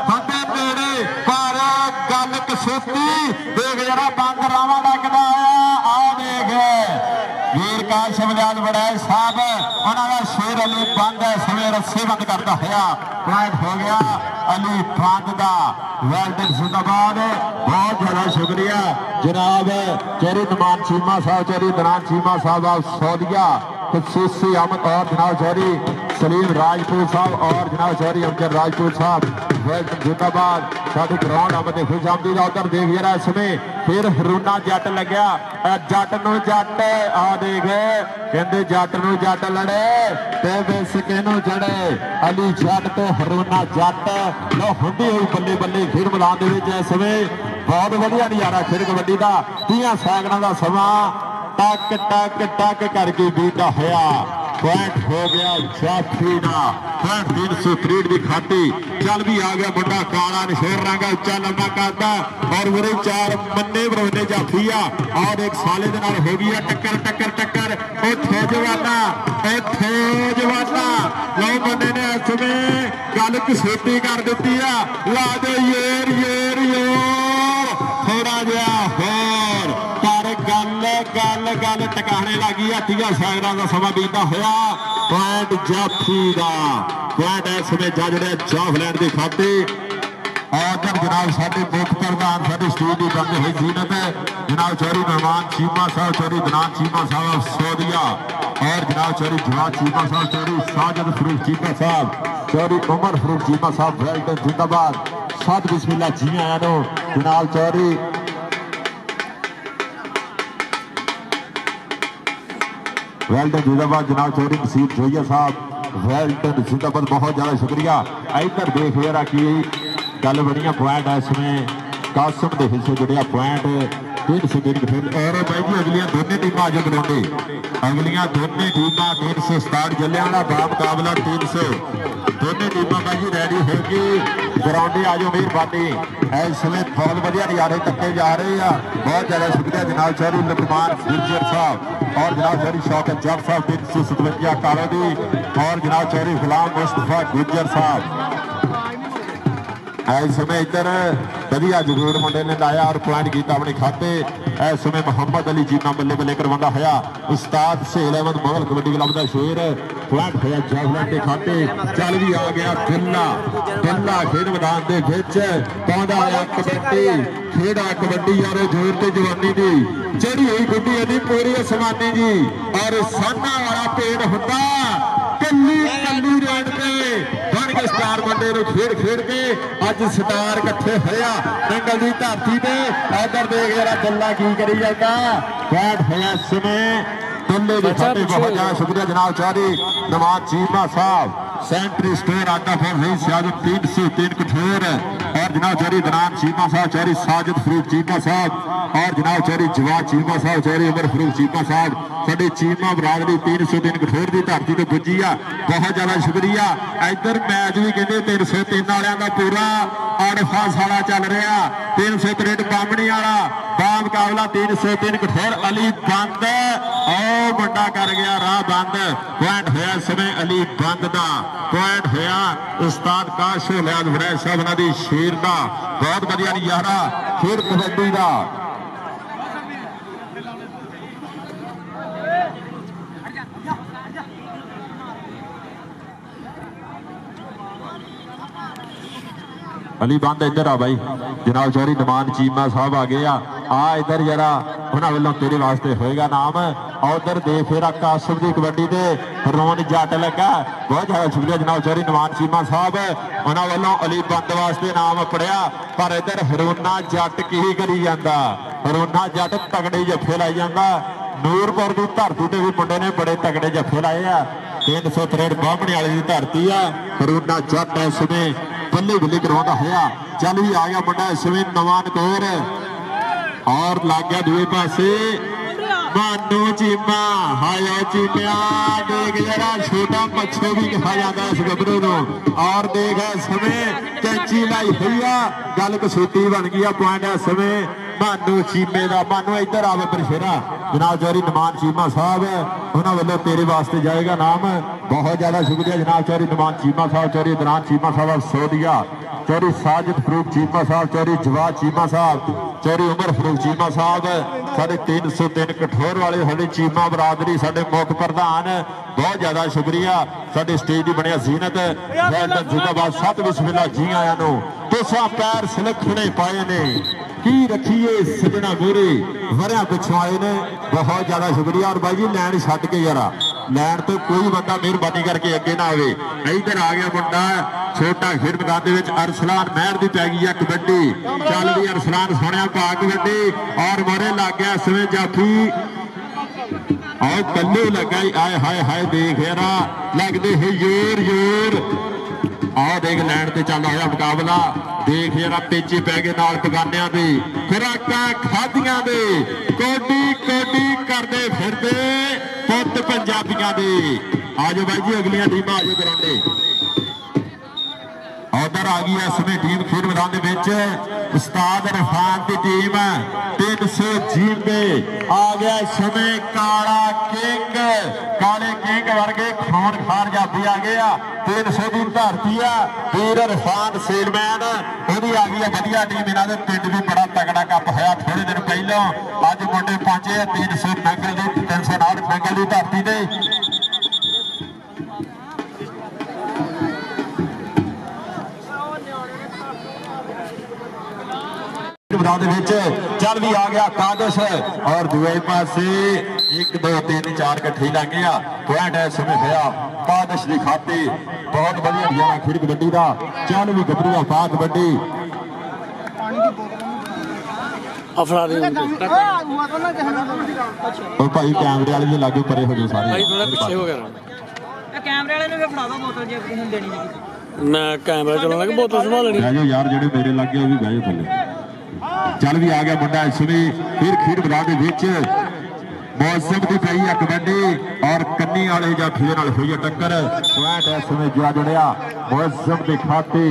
होंदे नेड़े पर गल कसूती देख जरा बंद रावा लगदा आ देख वीर का शबजाद बड़ाई साहब उन्होंने शेर अली बंद समय रस्सी बंद करता होया पॉइंट हो गया अली बंद का वेल्डन जिंदाबाद बहुत ज्यादा शुक्रिया जनाब चौधरी नमान चीमा साहब चौधरी दनान चीमा साहब सौदिया खसूसी अहमद और जनाब चौधरी सलीम राजपूत साहब और जनाब चौधरी अमजद राजपूत साहब वेल्डन जिंदाबाद साडी ग्राउंड अहमद खुश आमदी का उधर देख जरा इसमें फिर हरूना जट लग्या जट नूं जट आ देख कहंदे जट नूं जट लड़े ते विस किहनूं चढ़े अली जट ते हरूना जट लो हुंदी होई बल्ले बल्ले फिर मैदान दे विच इस समय बहुत वधिया नज़ारा खेल कबड्डी का 30 सैकड़ां का समा टक टक टक करके बीता होया पॉइंट हो गया जाफी का पॉइंट 363 की खाती चल भी आ गया मुंडा काला नशेर रंगा उच्चा लंबा करता और मेरे 4 मन्ने बरोने जाफिया और एक साले दे नाल हो गई टक्कर टक्कर टक्कर इत्थे जवाना लो बंदे ने इसमें गल घसीटी कर दी है ला दे येर येर योर थोड़ा जहा होर पर गल गल गल टकाने लगी है 30 सैकड़ां का समा बीता होया पॉइंट जाफी का पॉइंट इस समय जजड़े जाफलैंड की खाते और जनाब साडे मुख प्रधान साडे स्टेज की बंदे हुई जीनत है जनाब चौधरी मेहमान चीमा साहब चौधरी दनान चीमा साहब सौदिया और जनाब चौधरी जवाद चीमा साहब चौधरी साजिद फरूक चीमा साहब चौधरी उमर फरूक चीमा साहब वेल्डन जिंदाबाद साध बिस्मिल्ला जी आया नो जनाब चौधरी वेल्डन जिंदाबाद जनाब चौधरी नसीब जोइया साहब वेल्डन जिंदाबाद बहुत ज्यादा शुक्रिया इधर देख जरा की गल बनिया पॉइंट है इसमें कासम के हिस्से जुड़िया पॉइंट 303 कठोर। और भाई जी अगलियां दोनों टीमां आज बनाते अगलियां दोनों टीमां 367 जलियांवाला बा मुकाबला 300 दोनों टीमां भाई जी रेडी होगी ग्राउंडे आ जाओ मेहरबानी। इस समय बहुत बढ़िया नज़ारे तक्के जा रहे हैं। बहुत ज़्यादा शुक्रिया जनाब चौधरी लुकमान गुर्जर साहब और जनाब चौधरी शौकत जट साहब 357 कालो दी और जनाब चौधरी गुलाम मुस्तफा गुर्जर साहब। इस समय इधर बढ़िया जरूर मुंडे ने लाया और पॉइंट किया अपने खाते। इस समय मोहम्मद अली जीना बल्ले बल्ले करवाता होया उस्ताद सहेल अहमद मोहल कबड्डी क्लब का शेर पॉइंट होया जैवलिन के खाते। चल भी आ गया दिल्ला दिल्ला खेड मैदान के विच पाउंदा होया कबड्डी खेड़ा कबड्डी यार जोर ते जवानी दी चढ़ी हुई गुड्डी है पूरी आसमानी जी और साना वाला पेड़ होता कल्ली कल्ली रेड पे बन के स्टार बंदे खेड खेड के अज स्टार इकट्ठे होया नंगल की धरती पे इधर देख जरा दिल्ला की करी जाता बैठ होया समय दिल्ले के खाते। बहुत ज्यादा शुक्रिया जनाब चौधरी नवाज चीमा साहब सेंट्री स्टोर आटा फॉर रही सियाजत 303 कठोर और जनाब चौधरी दनान चीमा साहब चौधरी साजिद फरूक चीमा साहब और जनाब चौधरी जवाद चीमा साहब चौधरी उमर फरूक चीमा साहब साडी चीमा बरादरी 303 कठोर की धरती तो पुजी आ। बहुत ज्यादा शुक्रिया। इधर मैच भी कहते 303 वालियां का पूरा अड़फा साला चल रहा 363 बामणी वाला बा मुकाबला 303 कठोर अली बंद ओ बंदा कर गया राह बंद पॉइंट होया समय अली बंद का पॉइंट होया उस्ताद काश लियाद वरैज साहब उन्हां दी शेर का बहुत बढ़िया नज़ारा फिर कबड्डी का। अली बंद इधर आ भाई जनाब चौधरी नमान चीमा साहब आ गए आ इधर जरा उन्होंने वालों तेरे वास्ते होएगा नाम उधर दे फिर कासम की कबड्डी से रोन जट लगा। बहुत ज्यादा शुक्रिया जनाब चौधरी नमान चीमा साहब उन्होंने वालों अली बंद वास्ते नाम पढ़िया पर इधर हरोना जट की करी जाता हरोना जट तगड़े जफे लाई जाता। नूरपुर की धरती से भी मुंडे ने बड़े तगड़े जफे लाए आ 363 बामणी वाली की धरती आ हरोना जट इस समय बल्ले बल्ले करवाता होया। चल भी आ गया मुंडा इस समय नवान कौर और लग गया दूसरे पासे मानू चीमा हाया चीमिया देख जरा छोटा मच्छो भी कहा जाता है इस गबरू को और देख समय कैंची लाई हुई गल कसूती बन गई पॉइंट है समय मानू चीमे का। मानू इधर आवे बरशेरा जनाब चौधरी नमान चीमा साहब उन्होंने वालों तेरे वास्ते जाएगा नाम। बहुत ज्यादा शुक्रिया जनाब चौधरी नमान चीमा साहब चौधरी दरान चीमा साहब सोदिया चौधरी साजिद फरूक चीमा साहब चौधरी जवाद चीमा साहब चौधरी उमर फरूक चीमा साहब साढ़े 303 कठोर वाले साढ़े चीमा बरादरी साढ़े मुख प्रधान। बहुत ज्यादा शुक्रिया साढ़े स्टेज की बनिया जीनत जिंदाबाद सत बिस्मिल्लाह जी आया नो तुसा पैर सिलखने पाए ने की रखिए सजना मोरे वरिया पिछों आए ने। बहुत ज्यादा शुक्रिया और भाई जी लैंड छड्ड के यारा लैंड तो कोई बंदा मेहरबानी करके अगे ना आवे। इधर आ गया मुंडा छोटा खेड मैदान के अरसलान महर की पै गई है कबड्डी चल भी अरसलान सोनिया पा कबड्डी और मोरे लग गया इसमें जाफी और कल्लू लगा आए हाय हाय देख यारा लगते है जोर जोर आ देख लैंड ते चल रहा मुकाबला देख यारा पेचे पै गए नाल पगानिया दे खुराकां खादियां दे कोडी कोडी करते फिरते पुत पंजाबियां दे। आजो भाई जी अगलियां टीमां आजो ग्राउंडे उधर आ गई इस समय टीम खेड मैदान के उस्ताद इरफान की टीम 300 जीते आ गया इस समय काला किंग काले किंग वर्गे खून खार जाफी आ गया 300 की धरती है वीर इरफान सेलमैन वही आ गई है बढ़िया टीम इन्होंने पिंड भी बड़ा तगड़ा कप होया थोड़े दिन पहलों अज मुंडे पहुंचे 300 नंगल की 309 नंगल की धरती से चल भी आ गया कादश और दुए पासे 1 2 3 4 कट्ठे लग गया पॉइंट है समय होया कादश की खाते। बहुत बढ़िया नजारा खेड कबड्डी का चल भी गबरू पा कबड्डी अफरा भाई कैमरे वाले लागे परे हो गए सारे थोड़ा पीछे हो गया कैमरे वाले ने फड़ा दो बोतल जे तुम देनी नहीं मैं कैमरा चलाना कि बोतल संभाल लेनी यार जेडे मेरे लागे वो भी बह थले ਚੱਲ ਵੀ ਆ ਗਿਆ ਮੁੰਡਾ ਇਸ ਸਮੇਂ ਫਿਰ ਖੇਡ ਮੈਦਾਨ ਦੇ ਵਿੱਚ ਮੌਸਮ ਦੀ ਪਈ ਆ ਕਬੱਡੀ ਔਰ ਕੰਨੀ ਵਾਲੇ ਜਾਫੀ ਦੇ ਨਾਲ ਹੋਈ ਆ ਟੱਕਰ ਪੁਆਇੰਟ ਇਸ ਸਮੇਂ ਜਾ ਜੁੜਿਆ ਮੌਸਮ ਦੇ ਖਾਤੇ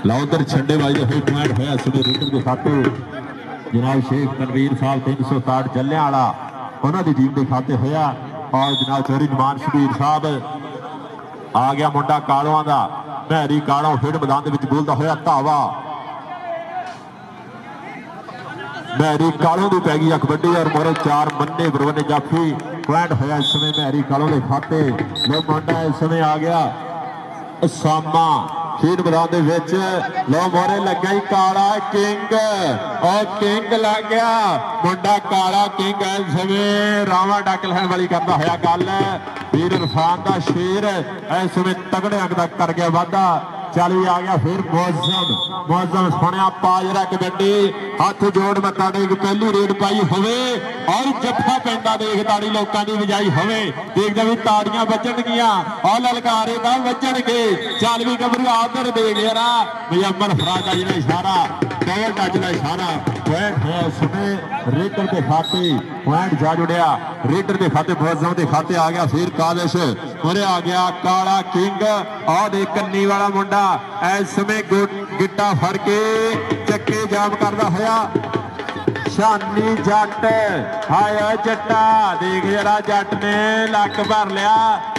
ਲਓ ਉਧਰ ਛੰਡੇ ਵਾਲੀ ਹੋਈ ਪੁਆਇੰਟ ਹੋਇਆ ਸਵੇਰ ਰੇਡਰ ਦੇ ਖਾਤੇ ਜਨਾਬ ਸ਼ੇਖ ਤਨਵੀਰ ਸਾਹਿਬ 367 ਚੱਲਿਆਂ ਵਾਲਾ ਉਹਨਾਂ ਦੀ ਟੀਮ ਦੇ ਖਾਤੇ ਹੋਇਆ ਔਰ ਜਨਾਬ ਚੋਰੀ ਨਿਮਾਨ ਸ਼ਬੀਰ ਸਾਹਿਬ ਆ ਗਿਆ ਮੁੰਡਾ ਕਾਲੋਆਂ ਦਾ ਮਹਿਰੀ ਕਾਲੋਂ ਖੇਡ ਮੈਦਾਨ ਦੇ ਵਿੱਚ ਬੋਲਦਾ ਹੋਇਆ ਧਾਵਾ ਮਹਿਰੀ ਕਾਲੋਂ ਦੀ ਪੈ ਗਈ ਆ ਕਬੱਡੀ ਔਰ ਮੋਰੇ 4 ਬੰਨੇ ਬਰਵਨੇ ਜਾਫੀ ਪੁਆਇੰਟ ਹੋਇਆ ਇਸ ਸਮੇਂ ਮਹਿਰੀ ਕਾਲੋਂ ਦੇ ਖਾਤੇ ਲੋ ਮੁੰਡਾ ਇਸ ਸਮੇਂ ਆ ਗਿਆ ਸਾਮਾ ਖੇਡ ਮੈਦਾਨ ਦੇ ਵਿੱਚ ਲੋ ਮੋਰੇ ਲੱਗਾ ਹੀ ਕਾਲਾ ਕਿੰਗ ਔਰ ਕਿੰਗ ਲੱਗ ਗਿਆ ਮੁੰਡਾ ਕਾਲਾ ਕਿੰਗ ਇਸ ਸਮੇਂ ਰਾਵਾ ਡੱਕ ਲੈਣ ਵਾਲੀ ਕਰਦਾ ਹੋਇਆ ਗੱਲ ਵੀਰ ਇਰਫਾਨ ਦਾ ਸ਼ੇਰ ਇਸ ਸਮੇਂ ਤਗੜੇ ਅੰਕ ਦਾ ਕਰ ਗਿਆ ਵਾਧਾ ਚੱਲ ਵੀ ਆ ਗਿਆ ਫਿਰ ਮੌਜ਼ਮ ਸੁਣਿਆ ਪਾਜਰਾ ਕਬੱਡੀ ਹੱਥ ਜੋੜ ਮੱਥਾ ਟੇਕ ਪਹਿਲੀ ਰੇਡ ਪਾਈ ਹੋਵੇ ਔਰ ਜੱਫਾ ਪੈਂਦਾ ਦੇਖ ਤਾੜੀ ਲੋਕਾਂ ਦੀ ਵਜਾਈ ਹੋਵੇ ਦੇਖਦਾ ਵੀ ਤਾੜੀਆਂ ਵੱਜਣਗੀਆਂ ਔਰ ਲਲਕਾਰੇ ਤਾਂ ਵੱਜਣਗੇ ਚੱਲ ਵੀ ਗੱਭਰੂ ਆਦਰ ਦੇ ਗਿਆ ਨਾ ਮੁਜੰਮਲ ਫਰਾਜ ਦਾ ਜਿਹੜਾ ਇਸ਼ਾਰਾ ਡਬਲ ਟੱਚ ਦਾ ਇਸ਼ਾਰਾ ਪੁਆਇੰਟ ਹੈ ਸਮੇਂ ਰੇਡਰ ਦੇ ਖਾਤੇ ਪੁਆਇੰਟ ਜਾ ਜੁੜਿਆ ਰੇਡਰ ਦੇ ਖਾਤੇ ਮੌਜ਼ਮ ਦੇ ਖਾਤੇ ਆ ਗਿਆ ਫਿਰ ਕਾਦਿਸ਼ ਉਰੇ ਆ ਗਿਆ ਕਾਲਾ ਕਿੰਗ ਔਰ ਦੇ ਕੰਨੀ ਵਾਲਾ ਮੁੰਡਾ ਇਸ ਸਮੇਂ ਗਿੱਟਾ ਫੜ ਕੇ ਚੱਕੇ ਜਾਮ ਕਰਦਾ ਹੋਇਆ ਸ਼ਾਨੀ ਜੱਟ ਹਾਏ ਜੱਟਾ ਦੇਖ ਜਰਾ ਜੱਟ ਨੇ ਲੱਕ ਭਰ ਲਿਆ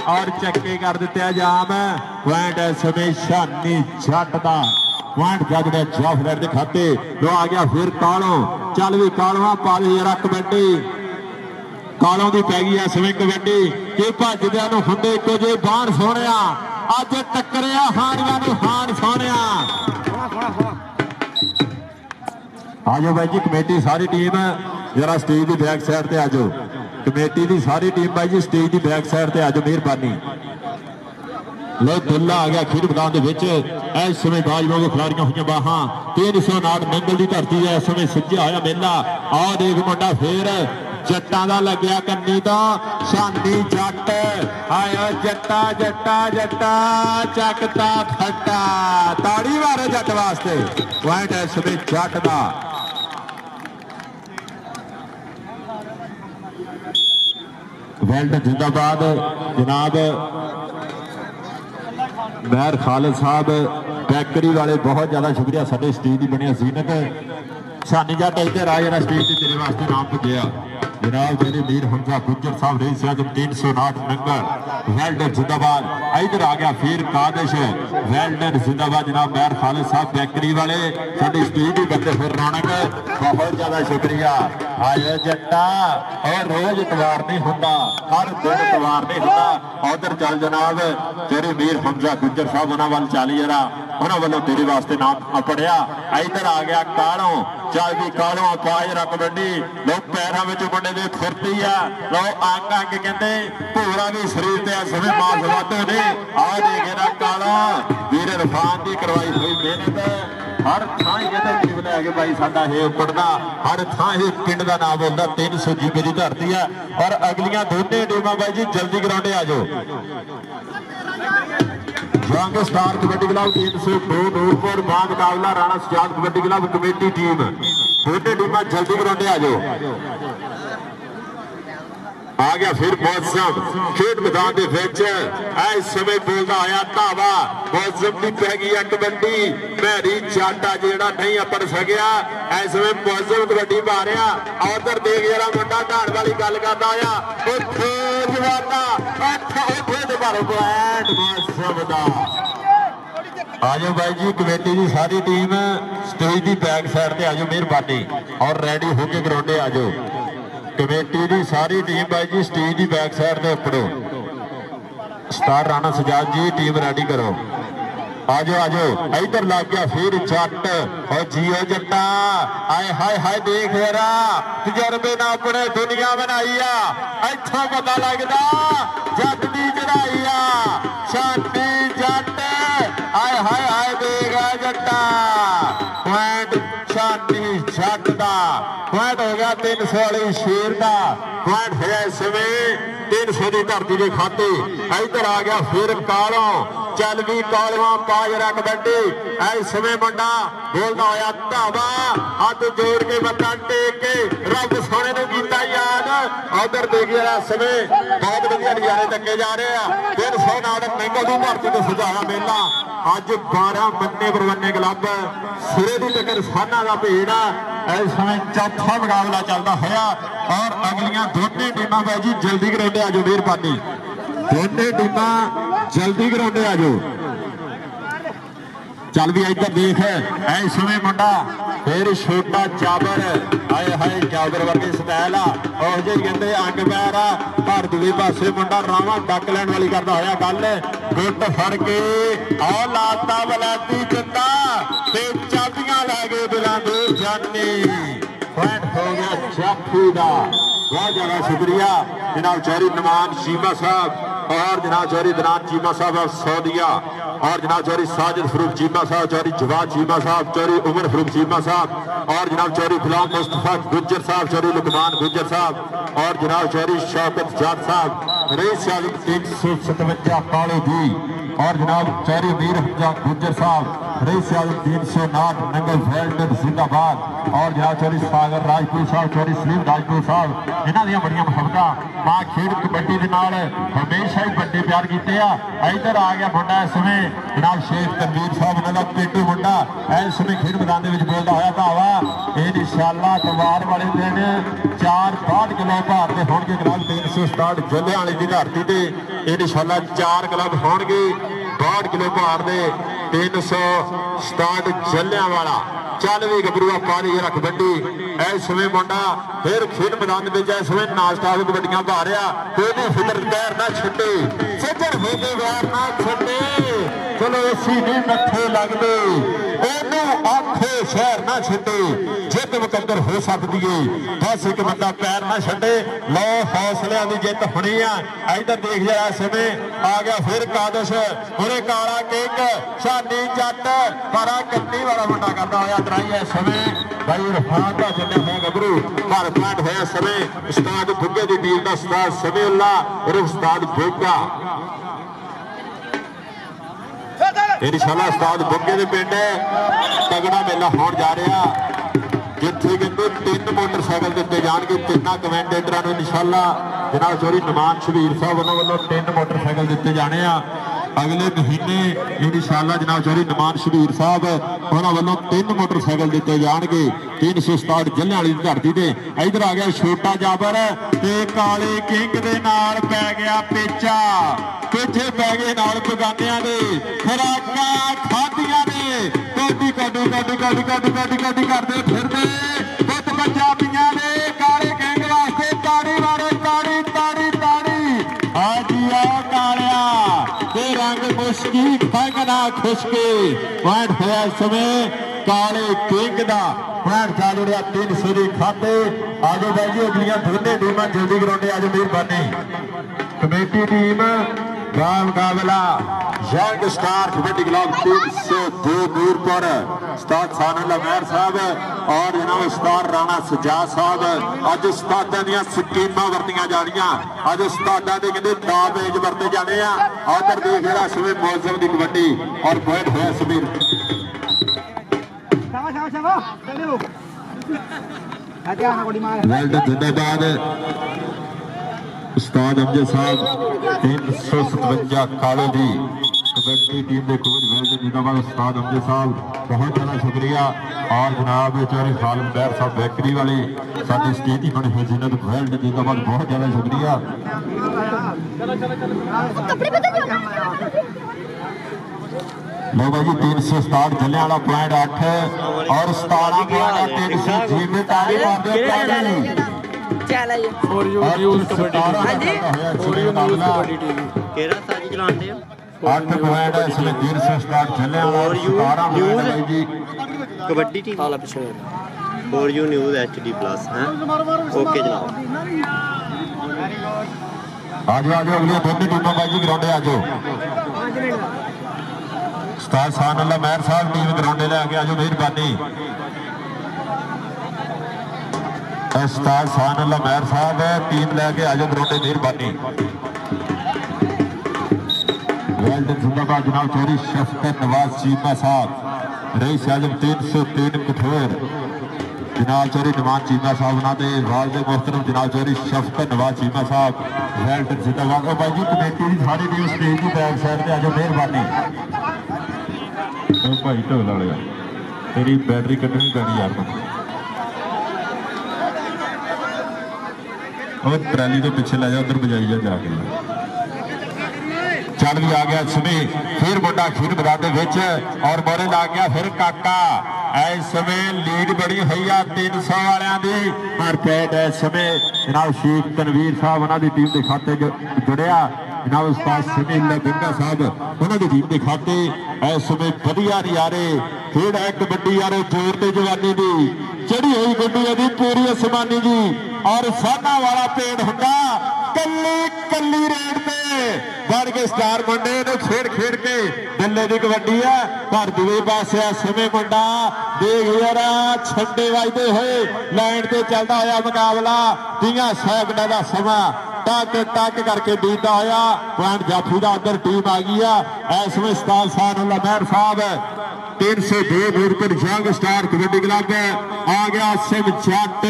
ਔਰ ਚੱਕੇ ਕਰ ਦਿੱਤੇ ਜਾਮ ਪੁਆਇੰਟ ਇਸ ਸਮੇਂ ਸ਼ਾਨੀ ਜੱਟ ਦਾ ਪੁਆਇੰਟ ਜੱਜਦੇ ਜਾਫਰ ਦੇ ਖਾਤੇ ਲੋ ਆ ਗਿਆ ਫਿਰ ਕਾਲੋਂ ਚੱਲ ਵੀ ਕਾਲੋਂ ਪਾ ਦੇ ਜਰਾ ਕਬੱਡੀ ਕਾਲੋਂ ਦੀ ਪੈ ਗਈ ਇਸ ਸਮੇਂ ਕਬੱਡੀ ਕਿ ਭੱਜਦਿਆਂ ਨੂੰ ਹੁੰਦੇ ਇੱਕੋ ਜਿਹੇ ਬਾਹਰ ਸੋਹਣਿਆ ਅੱਜ ਟੱਕਰਿਆ ਹਾਰੀਆਂ ਨੂੰ ਹਾਰ ਸੋਹਣਿਆ ਆਜੋ ਬਾਈ ਜੀ ਕਮੇਟੀ ਸਾਰੀ ਟੀਮ ਜਰਾ ਸਟੇਜ ਦੀ ਬੈਕ ਸਾਈਡ ਤੇ ਆਜੋ ਕਮੇਟੀ ਦੀ ਸਾਰੀ ਟੀਮ ਬਾਈ ਜੀ ਸਟੇਜ ਦੀ ਬੈਕ ਸਾਈਡ ਤੇ ਆਜੋ ਮਿਹਰਬਾਨੀ ਲੋ ਦੁੱਲਾ ਆ ਗਿਆ ਖੇਡ ਮੈਦਾਨ ਦੇ ਵਿੱਚ ਇਸ ਸਮੇਂ ਬਾਜਵਾਂ ਖਿਲਾੜੀਆਂ ਹੋਈਆਂ ਬਾਹਾਂ 309 ਨੰਗਲ ਦੀ ਧਰਤੀ ਹੈ ਇਸ ਸਮੇਂ ਸੱਜਿਆ ਹੋਇਆ ਮੇਲਾ ਆਹ ਦੇਖ ਮੁੰਡਾ ਫੇਰ ਜੱਟਾਂ ਦਾ ਲੱਗਿਆ ਕੰਨੀ ਤੋਂ ਸ਼ਾਨੀ ਜੱਟ ਆਇਆ ਜੱਟਾ ਜੱਟਾ ਜੱਟਾ ਚੱਕਤਾ ਫੱਟਾ ਤਾੜੀ ਮਾਰੋ ਜੱਟ ਵਾਸਤੇ ਪੁਆਇੰਟ ਇਸ ਸਮੇਂ ਜੱਟ ਦਾ ਵੈਲਡ ਜਿੰਦਾਬਾਦ ਜਨਾਬ ਮਹਿਰ ਖਾਲਦ ਸਾਹਿਬ ਬੈਕਰੀ ਵਾਲੇ ਬਹੁਤ ਜ਼ਿਆਦਾ ਸ਼ੁਕਰੀਆ ਸਾਡੇ ਸਟੇਜ ਦੀ ਬਣਿਆ ਜ਼ੀਨਤ ਸ਼ਾਨੀ ਜੱਟ ਇੱਧਰ ਆ ਜਿਹੜਾ ਸਟੇਜ ਤੇ ਤੇਰੇ ਵਾਸਤੇ ਨਾਮ ਪੁੱਜਿਆ जनाब मेरे मीर हमजा गुज्जर साहब रईस आजम 309 नंबर वेल्डन जिंदाबाद इधर आ गया फिर कादिश वेल्डन जिंदाबाद जनाब मैर खालिद साहब बेकरी वाले साडी स्टेज भी बंदे फिर रौनक बहुत ज्यादा शुक्रिया आए जट्टा और रोज इतवार नहीं होता हर दिन इतवार नहीं होता उधर चल जनाब तेरे मीर हमजा गुज्जर साहब उन्होंने वाल चाली जरा उन्होंने वालों तेरे वास्ते नाम पढ़िया इधर आ गया कालों चल भी कालों पाज रख कबड्डी लोग पैरों में मुंडे दे फुर्ती आ लो अंग अंग कहते पूरा भी शरीर ते समय मास वाधे ने आ देखेगा काला वीर इरफान की करवाई हुई मेहनत हर थां कहते टीम लैके भाई साडा है उपड़दा हर थां ही पिंड का नाम बोलता 300 जीबे की धरती है और अगलियां दोने टीमां भाई जी जल्दी ग्राउंडे आ जाओ जंग स्टार कबड्डी क्लब 302 नूरपुर मां मुकाबला Rana Sajjad kabaddi club committee team दोने टीमां जल्दी ग्राउंडे आ जाओ आ गया फिर मौसम खेड मैदान दे विच इस समय बोलदा आया धावा मौसम की पै गई है कबड्डी मैरी चाटा जेड़ा नहीं अपड़ सकिया इस समय मौसम कबड्डी पा रहा उधर देख जरा मुंडा ढाण वाली गल करदा आया आजो भाई जी कमेटी की सारी टीम स्टेज की बैक साइड से आजो मेहरबानी और रेडी होके ग्राउंडे आजो कमेटी की सारी टीम भाई जी स्टेज की बैक साइड से उपड़ो स्टार राणा सजाद जी टीम रेडी करो आजो आजो इधर लग गया फिर जट और जियो जट्टा आए हाय हाय देख जरा तजर्बे ना अपने दुनिया बनाई आ इत्थों पता लगदा जट दी चढ़ाई आ शांति जट आए हाय हाय देख जट्टा पॉइंट जट का पॉइंट हो गया 300 वाली शेर का पॉइंट है इस समय 300 की धरती के खाते। इधर आ गया फिर कालों चल भी कालवा पाजरा कबड्डी इस समय मुंडा बोलता होया धावा हाथ जोड़ के मत्था टेक के रब सोने ने कीता याद। उधर देखिए इस समय बहुत वधिया नजारे तके जा रहे हैं 300 नाल मैंगल की धरती से सजाया मेला अज 12 मन्ने परवन्ने क्लब सिरे की टक्कर साना का भेड़ इस समय चौथा मुकाबला चलता होया और अगलियां दोनों टीमां भाई जी जल्दी ग्राउंड आ जाओ मेहरबानी दोनों टीमां जल्दी ग्राउंड आ जाओ। चल भी इधर देख इस समय मुंडा फिर छोटा जाबर हाय हाय जाबर वर्गे स्टाइल और जे कहते अंग पैर पर दूसरे पासे मुंडा रावा डक लैन वाली करता होया गल गुट फड़ के आ लाता बलाती जिंदा ते चाबियां लै गए बिला दूर जाने पॉइंट हो गया जाफू का। बहुत ज्यादा शुक्रिया जनाब चौधरी नमान चीमा साहब और जनाब चौधरी दनान चीमा साहब ऑफ सऊदिया और जनाब चौधरी साजिद फरूक चीमा साहब चौधरी जवाद चीमा साहब चौधरी उमर फरूक चीमा साहब और जनाब चौधरी गुलाम मुस्तफा गुज्जर साहब चौधरी लुकमान गुज्जर साहब और जनाब चौधरी शौकत जाट साहब रईस आजम 357 काले जी और जनाब चौधरी मीर हमजा गुज्जर साहब रईस आजम 359 नंगल फैल्ड जिंदाबाद और जनाब चौधरी सागर राजपूत साहब चौधरी सलीम राजपूत साहब इन्हां दी बड़ियां मुहब्बतां मां खेड कबड्डी दे नाल हमेशा ही बड़े प्यार कीते आ। इधर आ गया मुंडा इस समय जनाब शेख तनवीर साहब इन्हां दा पेटू मुंडा इस समय खेड मैदान दे विच बोलदा होया धावा ਇਹ इंशाअल्लाह तवार वाले दिन 4-5 किलो भार ਦੇ ਹੋਣਗੇ ਜਨਾਬ 367 ਜੱਲਿਆਂ ਵਾਲੀ ਦੀ ਧਰਤੀ ਤੇ इंशाअल्लाह 4 क्लब ਹੋਣਗੇ 62 किलो भार ਦੇ 367 ਜੱਲਿਆਂ वाला। चल भी गबरूआ पा रही है कबड्डी इस समय मुंडा फिर खेल मैदान में इस समय नाश्ता भी कबड्डियां पा रहा कोई फिक्र पैर ना छे सज्जन होते पैर ना छे चलो इसी नहीं मथे लगते आखे शहर ना छे जित मुकद्दर हो सकती है बस एक बंदा पैर ना छे लो हौसलियां की जित होनी है। इधर देख जरा समय आ गया फिर कादश उन्हें काला केक शानी जट पर कन्नी वाला मुंडा करता होया इस समय भाई इरफान का जिन्ना है गबरू पर पॉइंट होया समय उस्ताद भुग्गे की टीम का उस्ताद समीउल्ला और उस्ताद भुग्गा इंशाअल्लाह उस्ताद भुग्गे के पिंड तगड़ा मेला होने जा रहा जिथे कहते 3 मोटरसाइकिल दिते जाएंगे 3 कमेंटेटरां नूं इंशाअल्लाह जनाब चौधरी नमान शबीर साहब वालों 3 मोटरसाइकिल दिते जाने अगले महीने इंशाअल्लाह जनाब चौधरी नमान शबीर साहब उन्होंने वालों 3 मोटरसाइकिल दिते जाएंगे 367 जल्लियां वाली धरती से। इधर आ गया छोटा जाबर ते काले किंग दे नाल पै गया पेचा पिछे पै गए नाल बगानियां दे खुराकां खादियां ने कोडी कोडी कोडी कोडी कोडी कोडी कोडी करदे फिरदे पुत पंजाबियां दे काले किंग वास्ते ताड़ी वाले ताड़ी ताड़ी ताड़ी आज आ कालिया ते रंग मुश्की पंगना खुशकी पॉइंट होया समय काले किंग दा पॉइंट चालू रहा 300 के खाते आजो भाई जी अगलियां दोनों टीमां जल्दी ग्राउंड आजो मेहरबानी कमेटी टीम का मुकाबला young star kabaddi club 302 Noorpur उस्ताद सानुल्लाह मेहर साहब और जनाब उस्ताद राणा सजाद साहब अज उस्तादां दीयां स्कीमां वरतियां जाणियां अज उस्तादां दे कहंदे दावेज वरते जाने आ उधर देख रहा सुबह मौजम की कबड्डी और पॉइंट होया सबीर जिंदाबाद उस्ताद अमजद साहब 357 काले दी कबड्डी टीम के कोच वेल्ड जिंदाबाद उस्ताद अमजद साहब बहुत ज़्यादा शुक्रिया और जनाब चौधरी खालिद बैर साहब बेकरी वाले साडी स्टेट ही बने हजीनत वेल्ड जिंदाबाद बहुत ज़्यादा शुक्रिया। लो भाई जी 367 जल्ले वाला पॉइंट 8 और 17 पॉइंट 300 जीत ताली मार दे चल आइए for you news kabaddi for you news kabaddi TV केड़ा साजी चलाते हो 8 पॉइंट है इसमें 367 जल्ले वाला 17 पॉइंट है जी कबड्डी टीम आला पीछे for you news HD plus हैं ओके जनाब आज अगली दोनों टीमों भाई जी ग्राउंड आज उस्ताद सानुल्लाह मेहर साहब टीम ग्राउंड ले आके आज मेहरबानी ਉਸਤਾਦ ਸਾਨੁੱਲਾ ਮਹਿਰ ਸਾਹਿਬ ਟੀਮ ਲੈ ਕੇ ਆਜੋ ਗਰਾਉਂਡੇ ਮਿਹਰਬਾਨੀ ਵੈਲਡਨ ਜ਼ਿੰਦਾਬਾਦ ਜਨਾਬ ਚੌਧਰੀ ਸ਼ਫਕਤ ਨਵਾਜ਼ ਚੀਮਾ ਸਾਹਿਬ रईस आजम 303 कठोर जनाब चौधरी नवाज चीमा साहब ना ते वालदे मोहतरम जनाब चौधरी शफकत नवाज चीमा साहब वेल्डन जिंदाबाद। और भाई जी कमेटी की सारी न्यूज़ स्टेज की बैक साइड पे आजो मेहरबानी। भाई ढोल वाले तेरी बैटरी कटनी पैनी यार और ट्रैली के पिछे लै जा उधर बजाई जा जाके चल भी आ गया समय फिर मुंडा खीर मैदान और मोरे ला गया फिर काका इस समय लीड बड़ी हुई है 300 वालियां दी और पैट इस समय जनाब शेख तनवीर साहब उन्होंने टीम के खाते जुड़िया जनाब उस्ताद समील बिंगा साहब उन्होंने टीम के खाते इस समय वधिया नजारे खेड है कबड्डी यारो जोर ते जवानी दी चढ़ी हुई गुड्डी दी पूरी आसमानी जी और साना वाला पेड़ हुंदा कल्ली कल्ली रेड पे बढ़ के स्टार मुंडे ने खेड़ खेड़ के दल्ले की कबड्डी है पर दूसरे पास समय मुंडा देख यार छंडे वजते हुए लाइन से चलता होया मुकाबला 30 सैकंड का समा टक टक करके बीता होया पॉइंट जाफी का उधर टीम आ गई है इस समय उस्ताद सानुल्ला महर साहब 302 मीटर पर जंग स्टार कबड्डी क्लब आ गया सिम जट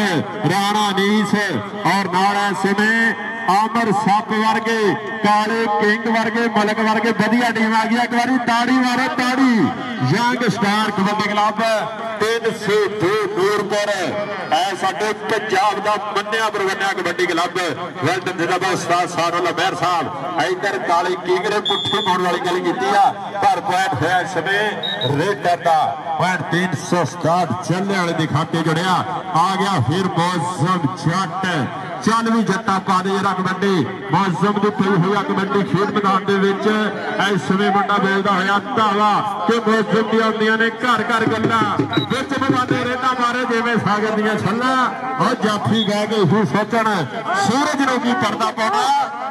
राणा नीस और नाड़ा समय आमर सप वर्गे काले किंग वर्गे मलक वर्गे वधिया टीम आ गई एक बारी ताड़ी मारो ताड़ी young star kabaddi club 302 Noorpur है साडे पंजाब दा मन्निया परगन्या कबड्डी क्लब वेल्डन जिंदाबाद उस्ताद सानुल्ला महर साहब इधर काली किंग ने पुट्ठी मोड़ वाली गल कीती आ पर पॉइंट है इस समय रेडर दा पॉइंट 367 चलने वाले दे खाते जुड़िया आ गया फिर मौसम जट चल भी जट्टा पा दे जरा कबड्डी मौसम की पई हुई कबड्डी खेड मैदान के इस समय मुंडा बोलता होया धावा कि मौसम दी आउंदियां ने घर घर गल्लां विच बवादे रेडा मारे जिवें सागर दियां छल्लां और जाफी गए के ही सोचण सूरज नूं की पर्दा पाउणा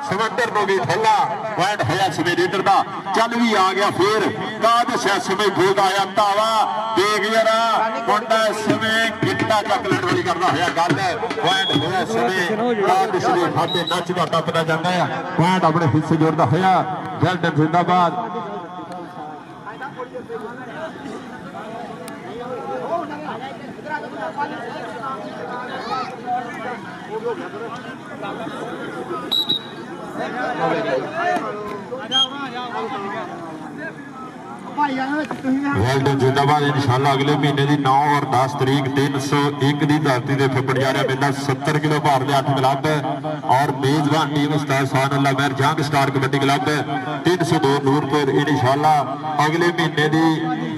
समंदर नूं भी ठल्ला पॉइंट है समय रेडर दा चल भी आ गया फिर का दस्या समय बोलदा होया धावा देख जरा मुंडा इस समय गिट्टा चक लैण वाली करदा होया गल पॉइंट है समय पिछले खाते नचदा टपदा जाता है पॉइंट अपने हिस्से जोड़ता होया वेल्डन जिंदाबाद। वेल्डन जिंदाबाद इंशाअल्लाह अगले महीने की 9 और 10 तरीक 301 की धरती से फिपड़ जा रहा मेला 70 किलो भार के 8 क्लब और मेजबान टीम उस्ताद सानुल्ला महर जंग स्टार कबड्डी क्लब 302 नूरपुर इंशाअल्लाह अगले महीने की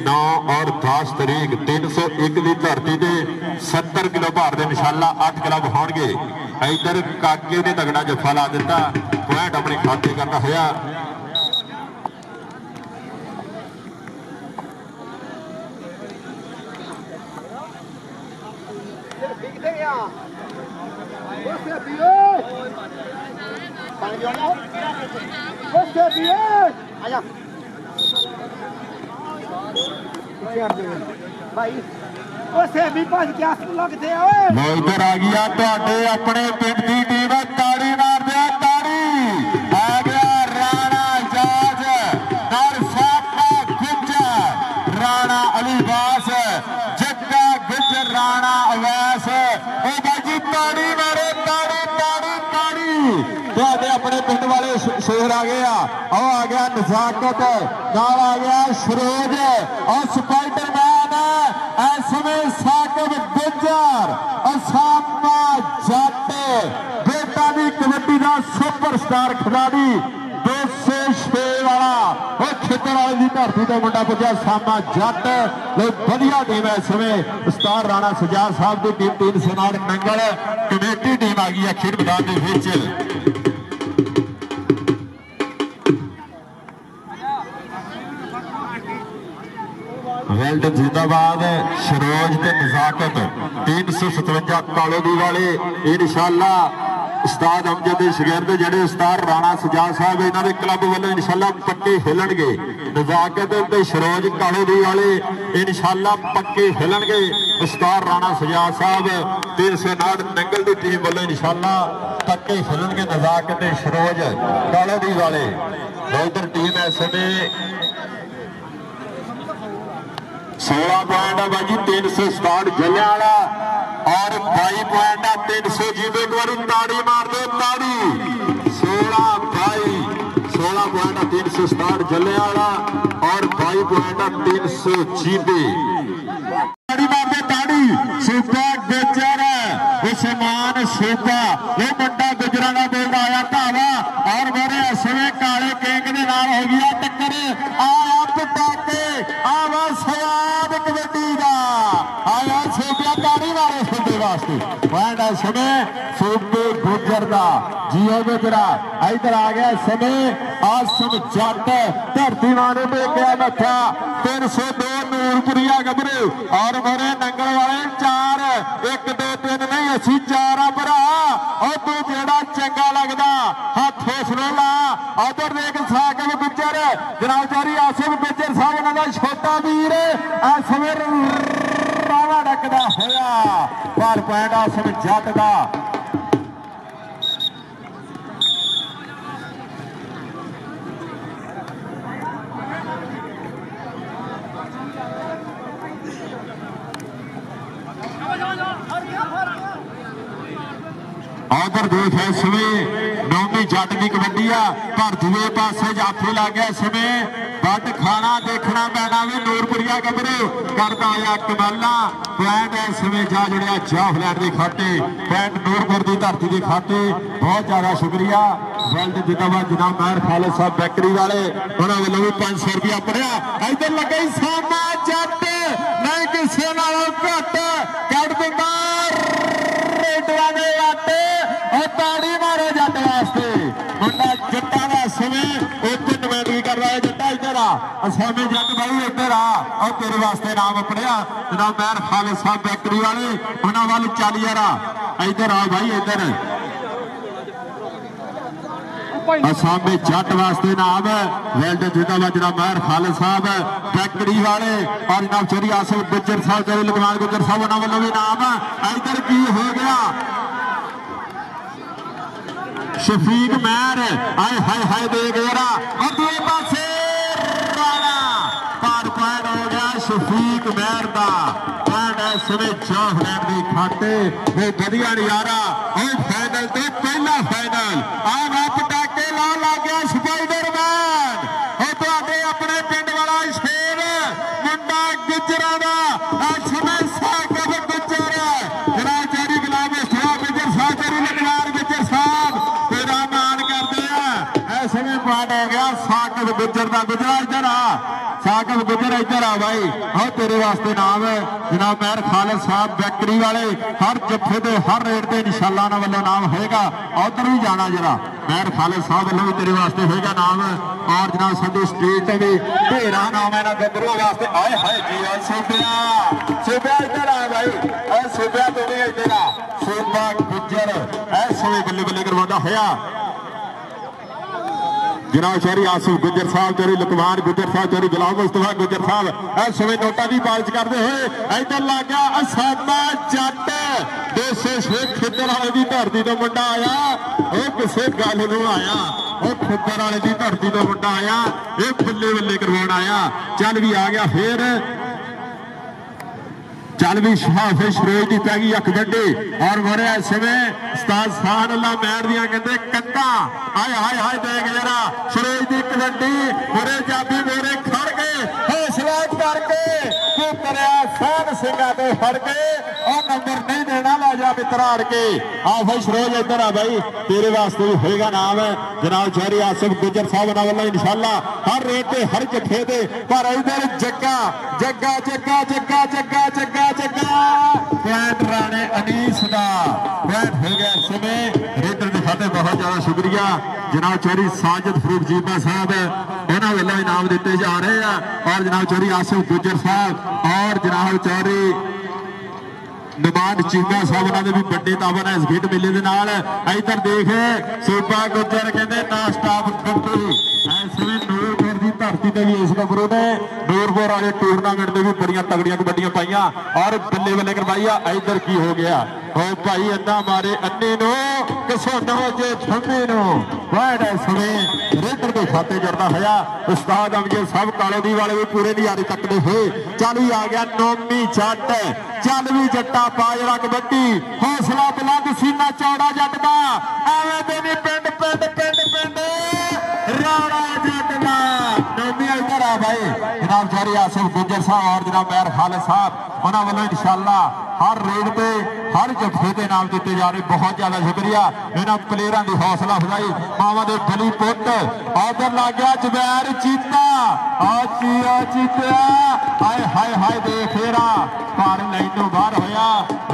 9 और 10 तरीक 301 की धरती से 70 किलो भार के इंशाअल्लाह 8 क्लब होंगे। इधर काके ने तगड़ा जफा ला दिता पॉइंट अपने खाते करता होया इधर आ गया अपने पिंड की टीम ताड़ी मार दिया ताड़ी आ गया राणा जाज नाल साका गुज्जर राणा अलीबास जग्गा गुज्जर राणा अवैस ओ बाजी ताड़ी मारे ताड़ी ताड़ी ताड़ी अपने पिंड वाले शेर आ गया आ गया नजाकत नाल आ गया सरोज और स्पाइडरमैन इस समय साकिब गुज्जर असामा जट बेटा भी कबड्डी का सुपरस्टार खिलाड़ी 206 वाला वो खेतर वाले की धरती का मुंडा पुजा सामा जट वधिया टीम है इस समय उस्ताद राणा सजाद साहब की टीम 309 नंगल कमेटी टीम आ गई है खेड मैदान के वेल्डन जिंदाबाद सरोज ते नजाकत 357 कालोदी वाले इंशाअल्लाह उस्ताद अमजद शगिर्द जेडे उस्ताद राणा सजाद साहब इन्होंने क्लब वालों इंशाअल्लाह पट्टे हिलणगे नजाकत ते सरोज कालोदी वाले इंशाअल्लाह पक्के हिलणगे। उस्ताद राणा सजाद साहब 359 नंगल की टीम वालों इंशाअल्लाह पक्के हिलणगे। नजाकत शरोज कालोदी वाले उधर टीम इस समय 16 पॉइंट है भाजी 367 जलियांवाला और 22 पॉइंट है 300 जीबे। एक बार ताड़ी मार दो ताड़ी। 16 पॉइंट 367 जलियांवाला और 22 पॉइंट 300 जीबे। ताड़ी मार दो ताड़ी। सूबा गुजर उस्मान सूबा ये मुंडा गुजरा का बोलता आया धावा और मेरे असवे काले किंग दे नाल हो गया टक्कर। आया पटाके आवा सवाद कबड्डी का आया सूबा ताड़ी मारे सूबे वास्ते पॉइंट है समय सूबे गुजर का जियो गुजरा इधर आ गया समय आसम जट धरती मारे पे गया मथा 302 नूरपुरिया गबरू और मेरे नंगल वाले 4 1 2 3 नहीं असी 4 आ भरा और तू जेड़ा चंगा लगदा हाथ हौसला ला। उधर देख साकिब गुजर जनाब चौधरी आसिफ गुजर साहब इन्हां दा छोटा वीर आ समय राणा डकदा होया पर पॉइंट आसिफ जट दा। उधर देख इस समय नौवीं जट की कबड्डी आ पर दूए पासे जाफी लग गया। इस समय बट खाना देखना पैना भी नूरपुरिया गबरू करता आया कमाला पॉइंट इस समय जा जुड़िया जाफलैंड की खाते पॉइंट नूरपुर की धरती की खाते। बहुत ज्यादा शुक्रिया वर्ल्ड जिंदाबाद जनाब महर खालिद साहब बेकरी वाले उन्होंने वालों भी 500 रुपया पड़िया। इधर लगे सामा जट नहीं किसी नालों घट कट दिंदा ताड़ी मारो जट वास्ते मुंडा जट्टा का समय उत्थे नुमाइंदगी कर रहा है। जट्टा इधर आ असामी जट भाई इधर आ और तेरे वास्ते नाम पढ़िया जनाब महर खालिद साहब बेकरी वाले उन्होंने वाल चल यार इधर आ भाई इधर असामी जट वास्ते नाम वेल्ड जिंदाबाद जनाब महर खालिद साहब बेकरी वाले और जनाब चौधरी आसिफ गुजर साहब चौधरी लखमान गुजर साहब उन्होंने वालों भी नाम इधर की हो गया शफीक महर आए हाय हाय दे गया और दूसरे पासे राणा पर पॉइंट हो गया शफीक महर का पॉइंट है समय जाफलैंड की खाते वे बढ़िया नजारा और फाइनल तो पहला फाइनल आना पटाके ला लग गया स्पाइडरमैन और तो अपने पिंड वाला शेर मुंडा गुजरा का समय साकिब गुजर जनाब चौधरी गुलाम मुस्तफा गुजर साहब चौधरी लखमान गुजर साहब पॉइंट हो गया साकिब गुजर का। गुजरा इधर आ साकिब गुजर इधर आ भाई हाँ तेरे वास्ते नाम है जनाब महर खालिद साहब बेकरी वाले हर जत्थे के हर रेट से इंशाअल्लाह उन्होंने वालों नाम होएगा। उधर भी जाना जरा महर खालिद साहब वालों भी तेरे वास्ते होएगा नाम और जनाब संधू स्ट्रीट भी ढेरा नाम है ना गबरू वास्ते आए हाय जी सूबिया सूबिया इधर आ भाई सूबिया तो भी इधर आ सूबा गुजर ऐसे बल्ले बल्ले करवाता होया जनाब चौधरी आसिफ गुजर साहब चौधरी लखमान गुजर साहब चौधरी गुलाम मुस्तफा गुजर साहब इस समय नोटा की पालच करते हुए इधर लग गया असामा जट 206 खिद्दर वाले की धरती तो मुंडा आया वो किसी गल नूं आया वो खिद्दर वाले की धरती तो मुंडा आया ये बल्ले बल्ले करवाउण आया चल भी आ गया फिर चल भी हाफिज शरोज की पै गई अख बड्डी और मोरे इस समय उस्ताद साहब अल्लाह महर दियां कहते कंधा हाय हाय हाय देख जरा शरोज की कबड्डी मोरे जाबी मोरे खड़ गए हौसला करके सहन सिंह तो फड़ के और नंबर नहीं देना ला जा मित्रा अड़ के हाफिज शरोज इधर आ भाई तेरे वास्ते भी होएगा नाम जनाब चौधरी आसिफ गुजर साहब वालों इंशाअल्लाह हर रेट पे हर जत्थे ते पर इधर जग्गा जग्गा जग्गा जग्गा जग्गा जग्गा जग्गा पॉइंट राणे अनीस का पॉइंट हो गया समय रेडर के खाते। बहुत ज्यादा शुक्रिया जनाब चौधरी साजिद फरूक जीबा साहब उन्होंने वालों इनाम दिते जा रहे हैं और जनाब चौधरी आसिफ गुजर साहब और जनाब चौधरी नुमान चीमा साहब उन्होंने भी बड़े ताबन है इस खेड मेले के नाल इधर देख सूबा गुजर कहते ना स्टाफ कंपनी इस समय नूरपुर की धरती से भी इस गबरू ने नूरपुर फुटबॉल वाले टूरनामेंट में भी बड़िया तगड़िया कबड्डियां पाइया और बल्ले बल्ले करवाई आ। इधर की हो गया हो भाई अन्ना मारे अन्नी नो किसोनो जे थम्मी नो वाइड समय रेडर के खाते जरदा होया उस्ताद अमजद साहब काले दी वाले भी पूरे नियारी तकते हुए चल भी आ गया नोमी जट चल भी जट्टा पाजरा कबड्डी हौसला बुलंद सीना चौड़ा जट दा एवें ते नहीं पिंड पिंड पिंड पिंड राणा जट दा नोमी इधर आ भाई जनाब जारी आसिफ गुज्जर साहब और जनाब मेहर खालिद साहब उन्होंने वालों इंशाअल्लाह हर रेड पे हर जत्थे के नाम दिते जा रहे। बहुत ज्यादा शुक्रिया इन्होंने प्लेयरों की हौसला अफजाई मावा के गली पुट उधर लग गया जबैर चीता चीतिया हाय हाय हाय देख रहा पर लाइन तो बाहर होया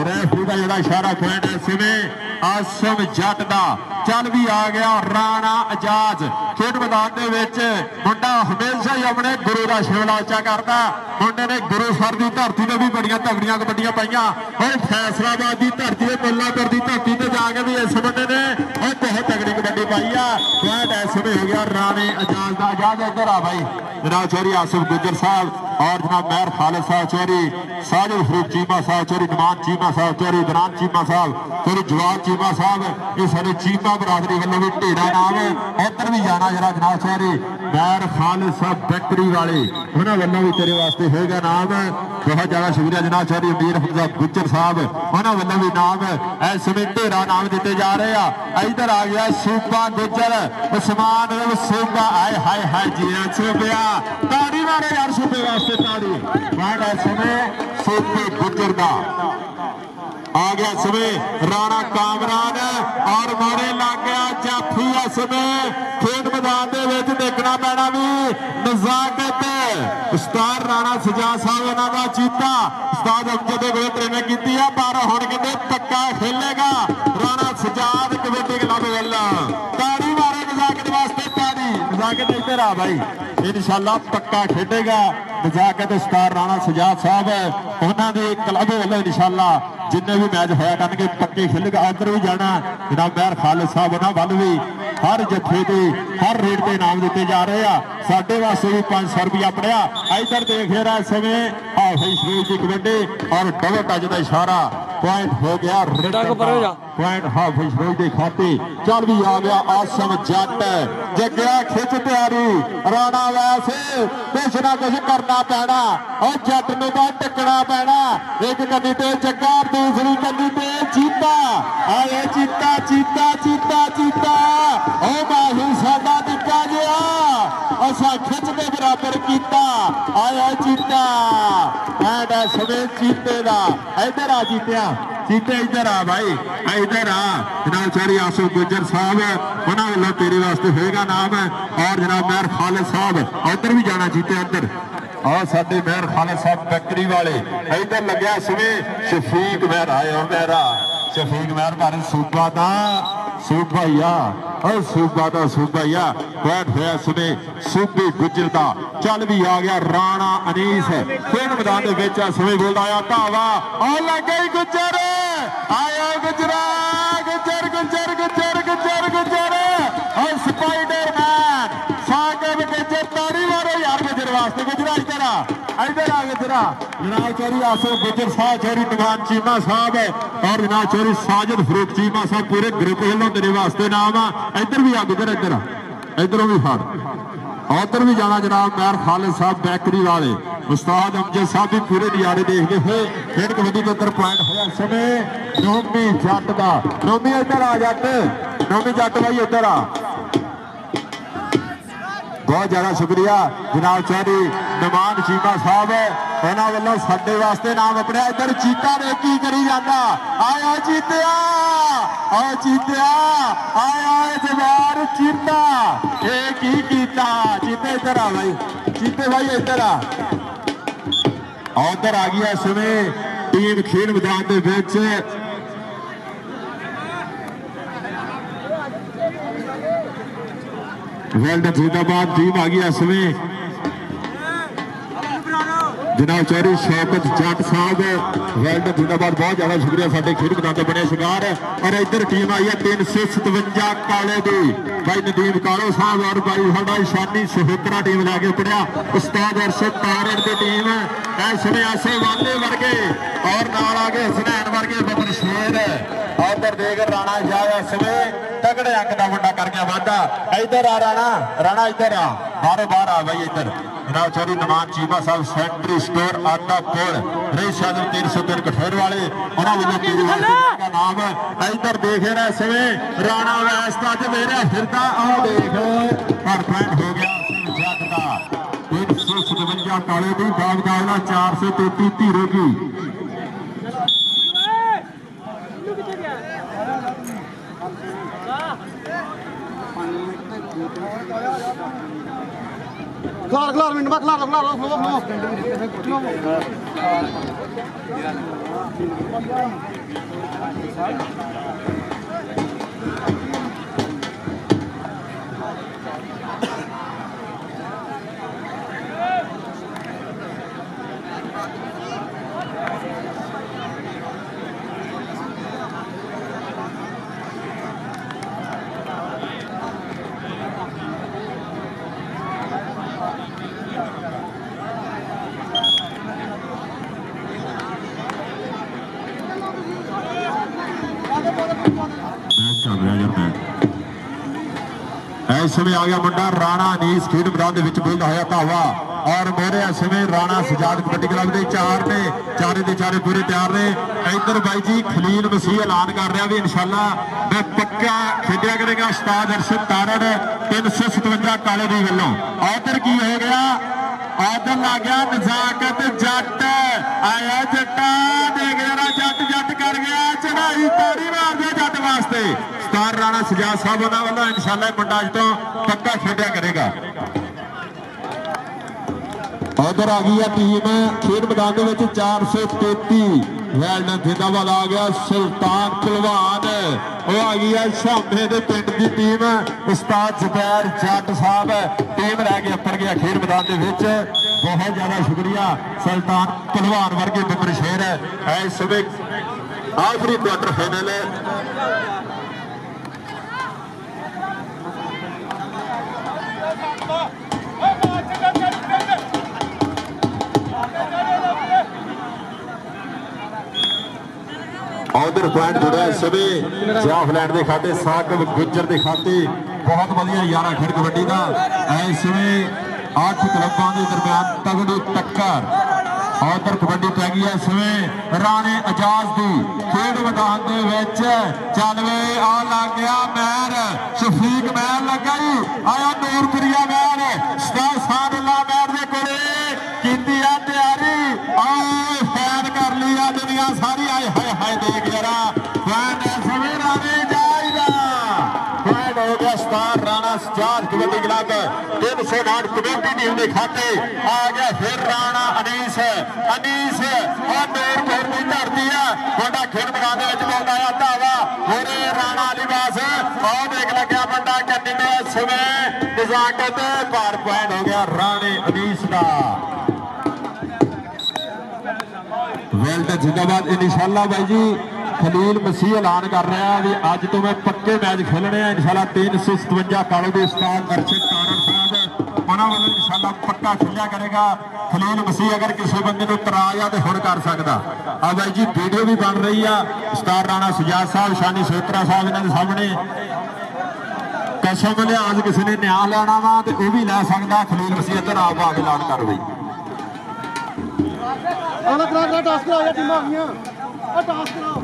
रेफरी का जोड़ा इशारा पॉइंट इसमें आसम जट का चल भी आ गया राणा एजाज खेड मैदान के विच मुंडा हमेशा ही अपने गुरु का शिवला उच्चा करता मुंडे ने गुरु सर की धरती में भी बड़िया तगड़िया कबड्डियां पाइया और फैसलाबाद की धरती में मुल्लापुर की धरती पर जाके भी इस मुंडे ने और बहुत तगड़ी कबड्डी पाई है। पॉइंट इसमें हो गया राणे एजाज का। एजाज इधर आ भाई जनाब चौधरी आसिफ गुज्जर साहब और जनाब मेहर खालिद साहब चौधरी साजिद फरूक चीमा साहब चौधरी नमान चीमा साहब चौधरी दरान चीमा साहब चौधरी जवाब चीमा साहब ये सारे चीमा बरादरी वालों भी ढेरा नाम उधर भी जाना जरा जनाब चौधरी मेहर खालिद साहब बैकरी वाले उन्होंने वालों भी तेरे वास्ते होगा नाम। बहुत ज्यादा शुक्रिया जनाब चौधरी अमीर हमजा गुज्जर साहब उन्होंने वालों भी नाम इस समय ढेरा नाम दिते जा रहे हैं। इधर आ गया सूबा गुज्जर उस्मान सूबा आए हाय हाय जी सूबिया ताड़ी मारे यार सूबे वास्ते ताड़ी बाद समय सूबे गुज्जर का आ गया समय राणा कामरान और मोड़े लग गया जाफी समय खेड मैदान के देखना पैना भी नजाकत उस्ताद राणा सजा साहब इन्हों चीता उस्ताद अमजद को ट्रेनिंग की है पर हुण कहते पक्का खेलेगा राणा सजाद कबड्डी क्लब वाला ताड़ी मारे नजाकत वास्ते ताड़ी नजाकत इधर आ भाई इंशाअल्लाह पक्का खेलेगा नजाकत उस्ताद राणा सजाद साहब उन्होंने क्लब वालों इंशाअल्लाह जिन्हें भी मैच होया करके पक्के खेलेगा। उधर भी जाना जनाब मेहर खालिद साहब उन्होंने वाल भी हर जत्थे के हर रेट के इनाम दिते जा रहे हैं। साडे वास्ते भी 500 रुपया पड़िया। इधर देख रहा इस समय हाफिज शरीफ की कबड्डी और डबल टच का इशारा पॉइंट हो गया पॉइंट हाफिज शरीफ के खाते। चल भी आ गया आसम जट जगया खिच तैयारी राणा वैसे कुछ ना कुछ करना पैना और जट ने तो टिकना पैना। एक कन्नी ते जग्गा दूसरी कन्नी ते चीता आए चीता चीता चीता चीता ओ बाहू साडा निक्का जिहा असा खिच के बराबर किया आया चीता एंड समय चीते का इधर आ जीतिया चीते इधर आ भाई इधर आ जनाब चौधरी आसिफ गुज्जर साहब उन्होंने वालों तेरे वास्ते होगा नाम और जनाब मेहर खालिद साहब उधर भी जाना चीते उधर और साडे मेहर खालिद साहब बैकरी वाले इधर लग्या समय शफीक मेहर आया मेरा शफीक मेहर बारे सूबा का सूबाइया और सूबा का सूबाइया बैठ गया सुने सूबे गुज्जर का। चल भी आ गया राणा अनीस खेल मैदान के समय बोलता आया धावा और लग गई गुज्जर आया गुजरा गुज्जर गुज्जर गुज्जर गुज्जर गुज्जर और स्पाइडरमैन साकिब गुज्जर ताड़ी मारो यार गुज्जर वास्ते गुजरा इधर आ गुजरा जनाब चौधरी आसिफ गुज्जर साहब चौधरी नमान चीमा साहब और जनाब चौधरी साजिद फरूक चीमा साहब पूरे ग्रुप वालों तेरे वास्ते नाम आ। इधर भी आ गुजर इधरों भी फड़ उधर भी जाना जनाब मेहर खालिद साहब बैकरी वाले उस्ताद अमजद साहब भी पूरे नजारे देखते हुए खेल कबड्डी के अंदर पॉइंट होया समय नोमी जट का। नोमी इधर आ जट नोमी जट भाई इधर आ। बहुत ज्यादा शुक्रिया जनाब चौधरी नमान चीमा साहब उन्होंने वालों साडे वास्ते नाम अपने। इधर चीता ने की करी जाता आया चीतिया आ चीतिया आया जवार चीता ये की कीता चीते इधर आ भाई चीते भाई इधर आ उधर आ गया समय टीम खेल मैदान के विच वर्ल्ड जिंदाबाद टीम आ गई इसमें जनाब चौधरी शौकत जट साहब वर्ल्ड जिंदाबाद। बहुत ज्यादा शुक्रिया साडे खेल मैदान के बने शिकार और इधर टीम आई है 357 काले दी भाई नदीम कालो साहब और भाई साडा ईशानी सुहेत्रा टीम लैके पड़िया उस्ताद अरशद तारड़ की टीम इस समय ऐसे वाले वर्गे और नाल आगे हसनैन वर्गे बबर शेर और उधर देख राणा जाया इस समय तगड़े अंक का मुंडा कर गया वाधा इधर आ राणा इधर आ बाहर आ भाई इधर जनाब चौधरी नमान चीमा साहब सेंट्री स्टोर आटा पुल रही शादर 303 कठेर वाले उन्होंने का नाम इधर देखे ना समय राणा वैस्ता च मेरे फिरता आ देख पर पॉइंट हो गया जग का 357 काले की बागदावला 433 धीरे की खिलार मिनट में इस समय आ गया मुंडा राणा अनीस खेड मैदान के बोलता होया धावा और मोहरे इस समय राणा सजाद कबड्डी क्लब के चार ने चारे के चारे पूरे तैयार ने इधर बाई जी खलील मसीह ऐलान कर रहा भी इंशाल्लाह मैं पक्का खेडिया करेगा उस्ताद अरशद तारड़ 357 काले दी वल्लों उधर की हो गया उधर लग गया नजाकत जट आया जट्टा देख जरा जट जट कर गया चढ़ाई ताड़ी मार दिया जट वास्ते स्टार राणा सजाद साहब उन्होंने वालों इंशाल्लाह मुंडा अज तो पक्का खेडिया करेगा उधर आ गई है टीम खेड मैदान के 433 वेल्डन जिंदाबाद आ गया सुल्तान पहलवान वो आ गई है शामे के पिंड की टीम उस्ताद जुबैर जट साहब टीम लैके उतर गया खेड मैदान के बहुत ज्यादा शुक्रिया सुल्तान पहलवान वर्गे बबर शेर है इस समय आखिरी क्वार्टर फाइनल उधर पॉइंट जुड़ा इस समय जाफलैंड के खाते साकब गुज्जर के खाते बहुत वधिया 11 खेड कबड्डी का इस समय 8 क्लबों के दरम्यान तगड़ी टक्कर उधर कबड्डी पै गई है इस समय राणे एजाज की खेड मैदान के चल वे आ लग गया मैर शफीक मैर लगा आया नूरपुरिया मैर सारुल्ला मैर के कोले की तैयारी आए फैन कर लिया दुनिया सारी आए हाय हाय देख जरा फैन समय राणे जाएगा फैन हो गया star Rana Sajjad kabaddi club 309 committee team के खाते आ गया फिर राणा अनीस और नूरपुर की धरती है बड़ा खेड मैदान बोलता है धावा होरे राणा लिबास और देख लग्या बंदा कन्नी ने समय नजाकत पार पॉइंट हो गया राणे अनीस का वेल्डन जिंदाबाद इंशाल्लाह भाई जी खलील मसीह ऐलान कर रहा है भी अज तो मैं पक्के मैच खेलने हैं इंशाल्लाह 357 कालो के उस्ताद अरशद तारड़ साहब उन्होंने वालों इंशाल्लाह पक्का खेलिया करेगा खलील मसीह अगर किसी बंदे को तराज तो हुण कर सकता आ भाई जी वीडियो भी बन रही है उस्ताद राणा सजाद साहब शानी सोत्रा साहब इन्होंने सामने कसम लिहाज किसी ने न्याय लेना वा तो वह भी लै सकता खलील मसीह इधर आप आके ऐलान कर बई टास्क कराओ टीम आ गई टास्क कराओ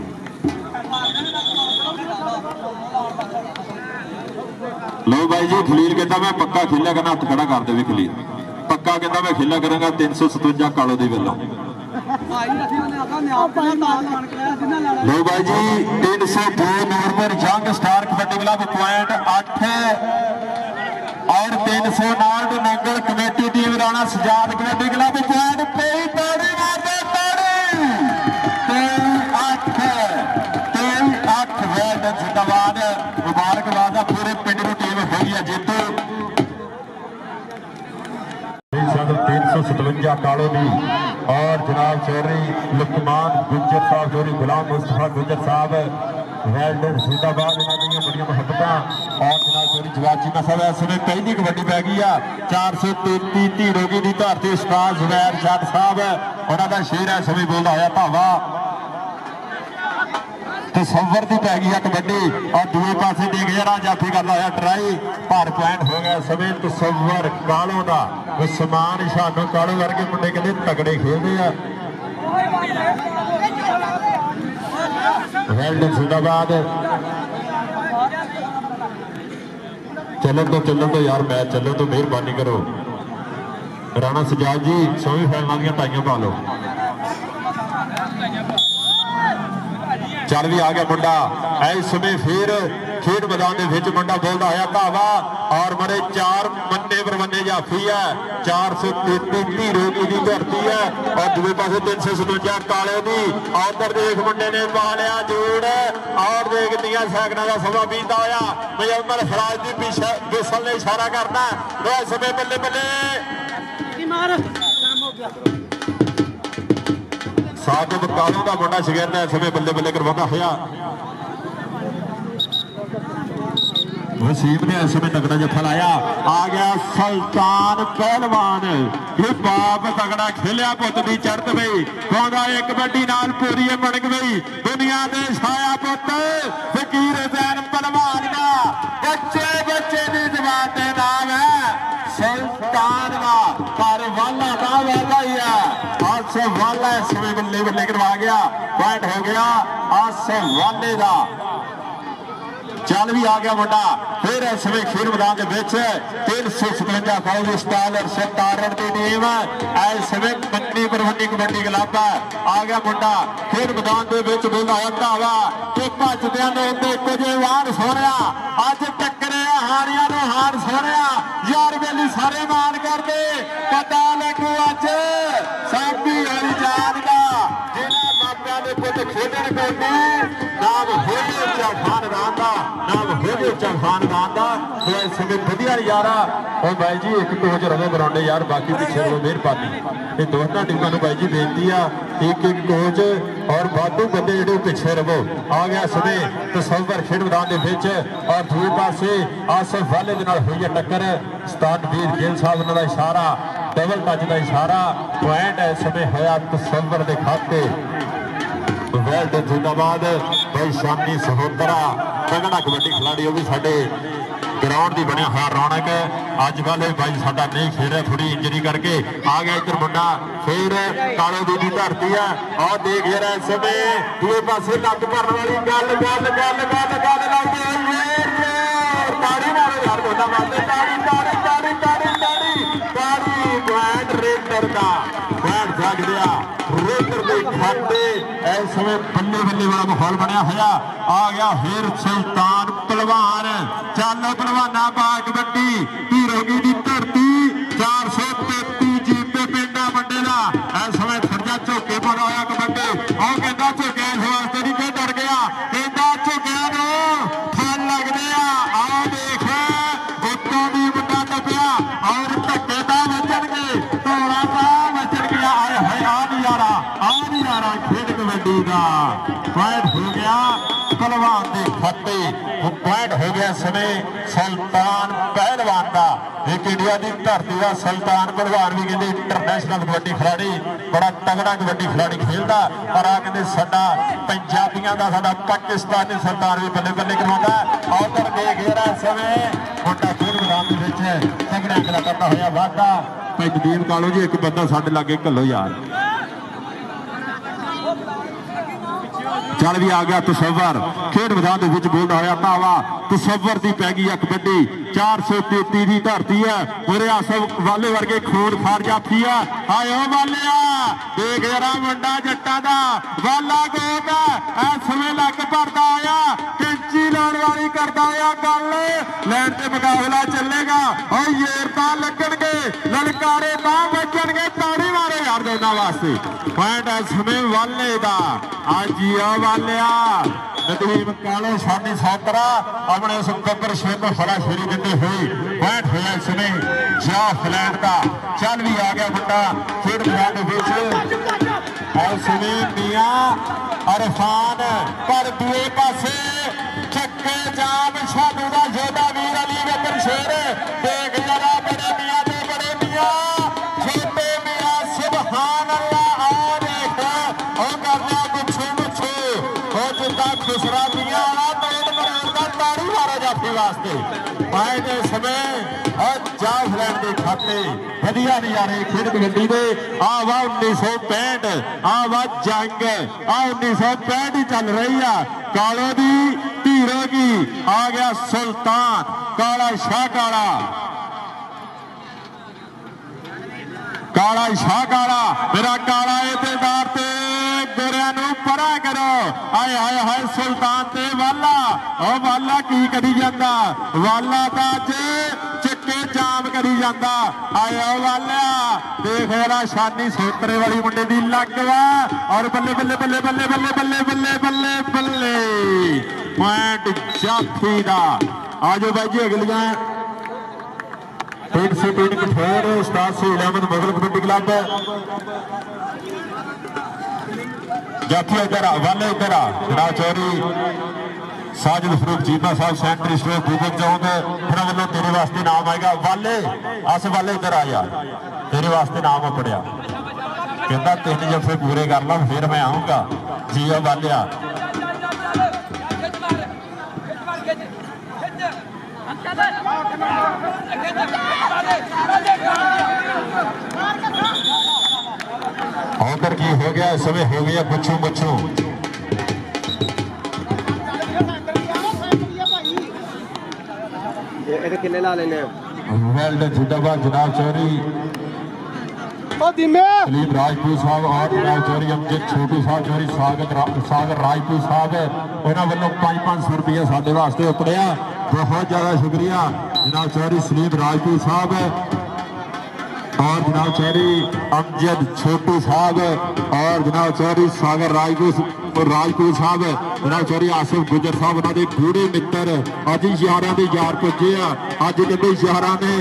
लो भाई जी खलील कहता मैं पक्का खेलिया करना हथ खड़ा कर दे खलील पक्का कहता मैं खेलिया करूंगा 357 कालो दी वेलों लो भाई जी 302 number young star kabaddi club point 8 और 309 Nangal committee team Rana Sajjad kabaddi club point ताड़ी मार दे जिंदाबाद मुबारकबाद पूरे पिंड की टीम हुई है जीतू 357 कालो दी और जनाब चौधरी लुकमान गुज्जर साहब चौधरी गुलाम मुस्तफा गुज्जर साहब वेल्डन जिंदाबाद बड़िया मुहब्बत और जनाब थोड़ी जवाब चीमा साहब इस समय पहली कबड्डी पै गई आ 433 धीरोगी की धरती उस्ताद जुबैर जट साहब उन्होंने शेर इस समय बोलता होया भावा तसव्वर की पै गई है कबड्डी और दूसरे पासे देख जरा जाफी करता होया ट्राई पर पॉइंट हो गया समय तसव्वर कालों का उस्मान शानों कालों वर्गे मुंडे कहते तगड़े खेलते हैं वेल्डन जिंदाबाद चलन तो यार मैच चलो तो मेहरबानी करो राणा सजाद जी 100वीं फाइनल दी टाइयां पा लो चल भी आ गया मुंडा इस समय फिर खेड मैदान के विच मुंडा बोलता होया धावा और मरे 4 मन्ने परमन्ने जाफी है 433 धीरोगी की धरती है और दूसरे पासे 357 काले की उधर देख मुंडे ने पा लिया जोड़ और देख दिया सैकड़ा का समा बीता होया मुजम्मल फराज की पीछे विसल ने इशारा करना इस समय बल्ले बल्ले साकिब कालों का मुंडा शगिरद इस समय बल्ले बल्ले करवाता होया वसीम ने इस समय तगड़ा जत्था लाया आ गया सुल्तान पहलवान ये बाप तगड़ा खेलिया पुत की चढ़त गई कहता एक कबड्डी नाल पूरी बन गई दुनिया दे छाया पुत फकीर हुसैन पहलवान का बच्चे बच्चे की जबान के नाम है सुल्तान का पर वाला का वाला ही है आस वाला इस समय बल्ले बल्ले करवा गया पॉइंट हो गया आस वाले का चल भी आ गया मुंडा फिर इस समय खेल मैदान के 357 फौज स्टाइल और 17 की टीम इस समय मन्नी परवन्नी कबड्डी क्लब है आ गया मुंडा खेल मैदान के बोलता होता वा कि भजदियां ने एक जे वार सोनिया अज टक्करे हारिया ने हार सोनिया यार बेली सारे मान करते पता लगू अज साबी वाली जान का जिन्हें मापिया ने पुत खेडन कबड्डी नाम होली उच्चा खानदान का नाम होली उच्चा खानदान का इस समय वधिया यारा और भाई जी एक कोच रवो ग्राउंड यार बाकी पिछे रहो मेहरबानी ये दोनों टीमों को भाई जी बेनती है एक कोच और वाधू बंदे जो पिछे रहो आ गया समय तसव्वर खेड मैदान के विच और दूसरे पासे आसफ वाले दे नाल हुई है टक्कर उस्ताद वीर गिल साहब उन्होंने इशारा डबल टच का इशारा पॉइंट इस समय होया तसव्वर के खाते वेल्ड जिंदाबाद भाई शानी सहोदरा तगड़ा कबड्डी खिलाड़ी वो भी साडे ग्राउंड की बनया हुआ रौनक अज कल भाई साडा नहीं खेल रहा थोड़ी इंजरी करके आ गया इधर मुंडा फिर कालो दी की धरती है और देख रहा इस समय दूसरे पासे नक भरने वाली गल गल गल गल गल ताड़ी मारो यार दोनों मारते ताड़ी ताड़ी ताड़ी ताड़ी ताड़ी ताड़ी पॉइंट रेडर का पॉइंट जाग गया रेडर के खाते इस समय बल्ले बल्ले वाला माहौल बनया हुआ आ गया फिर सुल्तान पहलवान चल पहलवाना पा कबड्डी धीरोगी की धरती 433 जीते पिंडा बंडे का इस समय थोड़ा झोके पड़ा हुआ कबड्डी और कहता झोके इस वास्ते नहीं कि डर गया कहता झोकिया फल लगते आ देख उत्तों भी मुंडा टपया और धक्के का बचनगे धौला सा बचन गया आ नजारा खेड कबड्डी का पॉइंट हो गया पहलवान के खाते पॉइंट हो गया समय सुल्तान पहलवान का एक इंडिया की धरती का सुल्तान पहलवान भी कहते इंटरनेशनल कबड्डी खिलाड़ी बड़ा तगड़ा कबड्डी खिलाड़ी खेलता पर आ कहते साडा पंजाबियों का साडा पाकिस्तानी सुल्तान भी बल्ले बल्ले करवाता उधर देख रहा समय मुंडा खेल मैदान के तगड़ा अगला करता होया वाधा भाई नदीम कालो जी एक बंदा साडे लागे घलो यार चल भी आ गया तसव्वर खेड मैदान के बोलता होया धावा तसव्वर की पै गई कबड्डी 433 की धरती है मेरे आसफ वाले वर्गे खून खार जाफी है आयो वालिया देख जरा मुंडा जट्टा दा वाला गोद इस समय लग भरता आया कैंची लाने वाली करता आया गल लैन से मुकाबला चलेगा और येरता लगनगे ललकारे बाह बचनगे ताड़ी मारो यार दोनों वास्ते पॉइंट इस समय वाले का आजिया वालिया नदीम कालो सानी सौतरा अपने सुंदर शेर को फरा फेरी देते हुए पॉइंट हुआ इस समय जाफलैंड का चल भी आ गया मुंडा खेड मैदान मियां अरफान पर दूए पासे चक्के जाम शानू का जोधा शेर देख जरा बड़े मियां दे बड़े मियां छोटे मियां सुभान अल्लाह आ देख ओ करना गुच्छे गुच्छे ओ जिद्दां खुसरा मियां वाला पेट मरान दा ताड़ी मारो जाफी वास्ते पाए दे समय और जाफलैंड के खाते वधिया नज़ारे खेड कबड्डी दे आ वा 1965 आ वा जंग आ 1965 ही चल रही है कालो दी धीरो की आ गया सुल्तान काला शाह काला शाह काला मेरा काला इतेदार ते गोरिया नू परा करो आए हाय हाय सुल्तान ते वाला ओ वाला की करी जांदा वाला दा चिट्टे जाम करी जांदा आए ओ वाला देख जरा शानी सोतरे वाली मुंडे दी लग वा और बल्ले बल्ले बल्ले बल्ले बल्ले बल्ले बल्ले बल्ले बल्ले पॉइंट जाफी दा आजो भाई जी अगलियां 303 कठोर उस्ताद सुहेल अहमद मुगल कबड्डी क्लब जाफी इधर आ वाले इधर आ जनाब चौधरी साजिद फरूक चीमा साहब सेंट्री स्टोर भूपत चौक फिर वालों तेरे वास्ते नाम आएगा वाले अस वाले इधर आ यार तेरे वास्ते नाम पढ़िया कहता 3 जफे पूरे कर ला फिर मैं आऊंगा जी वालिया उधर की हो गया इस समय हो गया पुछू पुछू किन्ने ला लेने वेल्ड जिंदाबाद जनाब चौधरी सलीम राजपूत साहब और जनाब चौधरी अमजद छोटू साहब चौधरी सागर राजपूत साहब उन्होंने वालों 500 रुपया साडे वास्ते उपड़िया बहुत ज्यादा शुक्रिया जनाब चौधरी सलीम राजपूत साहब और जनाब चौधरी अमजद छोटू साहब और जनाब चौधरी सागर राजपूत साहब जनाब चौधरी आसिफ गुजर साहब उन्होंने गूढ़े मित्र अज यारां दे यार पुजे आ अज कहते यारां दे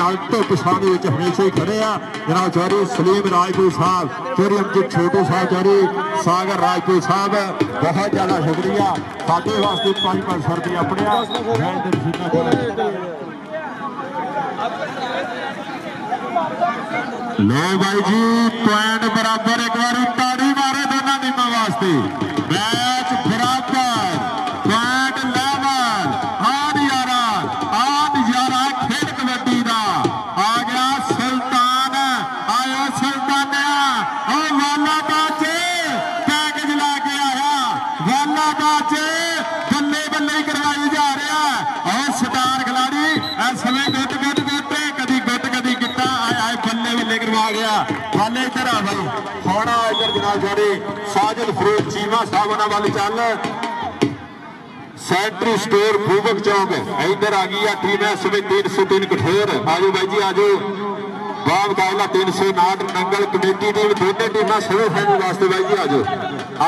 नाल धुप छां दे विच हमेशा ही खड़े आ जनाब चौधरी सलीम राजपूत साहब चौधरी अमजद छोटू साहब चौधरी सागर राजपूत साहब बहुत ज्यादा शुक्रिया साडे वास्ते 500 रुपया अपने लो भाई जी पॉइंट बराबर एक बार ताड़ी मारे दोनों टीमों वास्ते मैच बराबर पॉइंट लेवल आठ यारा खेल कबड्डी का आ गया सुल्तान आया सुल्तानिया और वाला बाचे पैकेज लाके आया वाला बाचे बल्ले बल्ले करवाई जा रहा है और स्टार खिलाड़ी इस समय गुट गुट गुटे कदी गुट कदी गिट्टा आया बल्ले बल्ले करवा गया वाले इधर आ भाई होना इधर जनाब चौधरी साजिद फरूक चीमा साहब उन्होंने वाले चल सेंट्री स्टोर भूबक चौक इधर आ गई टीम है सुबह 303 कठोर आजो भाई जी आजो बाब मुकाबला 359 नंगल कमेटी टीम दोनों टीमां सेमीफाइनल वास्ते भाई जी आजो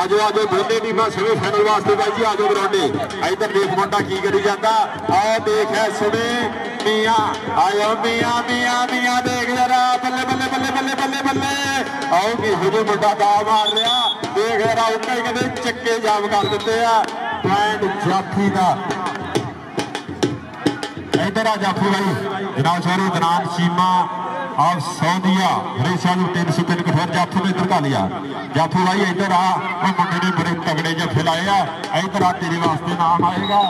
आजो आजो दोनों टीमां सेमीफाइनल वास्ते भाई जी आजो ग्राउंडे इधर देख मुंडा की करी जाता आ देख है सुने मियां आयो मियां मियां मियां देख जरा बल्ले बल्ले बल्ले बल्ले बल्ले बल्ले आओ कि हुजू मुंडा दा मार रहा देख जरा उन्हें कहते चक्के जाम कर देते आ पॉइंट जाफी का इधर आ जाफी भाई जनाब चौधरी दनान चीमा और सौदिया हरेशा 303 कठोर जाफू ने इधर का लिया जाफू भाई इधर आ मुंडे ने बड़े तगड़े जफे लाए आ इधर आ तेरे वास्ते नाम आएगा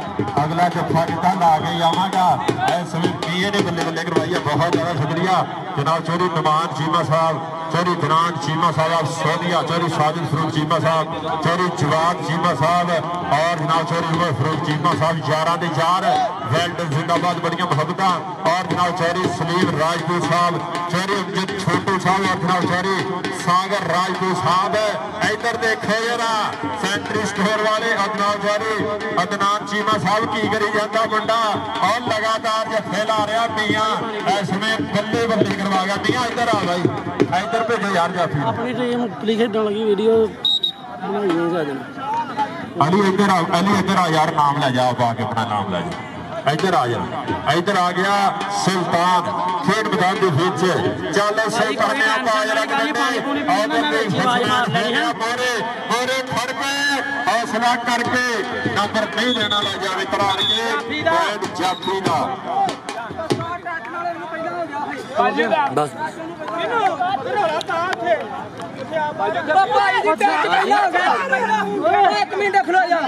अगला जफा कितना ला के आवागा इस समय पीए ने बल्ले बल्ले करवाई है बहुत ज्यादा शुक्रिया जनाब चौधरी नमान चीमा साहब चौधरी दनान चीमा साहब सौदिया चौधरी साजिद फरूक चीमा साहब चौधरी जवाद चीमा साहब और जनाब चौधरी फरूक चीमा साहब यारां दे यार वेल्ड जिंदाबाद बड़ियां मोहब्बत और जनाब चौधरी सलीम राजपूत साहब चौधरी अमजद छोटू साहब और जनाब चौधरी सागर राजपूत साहब इधर देखो जरा सेंट्री स्टोर वाले अदनान चौधरी अदनान चीमा साहब की करी जाता मुंडा और लगातार जफे ला रहा मियां इसमें बल्ले बल्ले करवा गया मियां इधर आ भाई इधर भेजो यार जाफी अपनी टीम प्ली खेडन लगी वीडियो अली इधर आ यार नाम ले जा पा के अपना नाम ले जा इधर आ जा इधर आ गया सुल्तान खेड मैदान के बीच चल सुल्तान ने पाया मोरे मोरे फड़ पे और फैसला करके नंबर नहीं देना लग जाए तरानगे बैट जाफी का बस एक मिनट खलो जा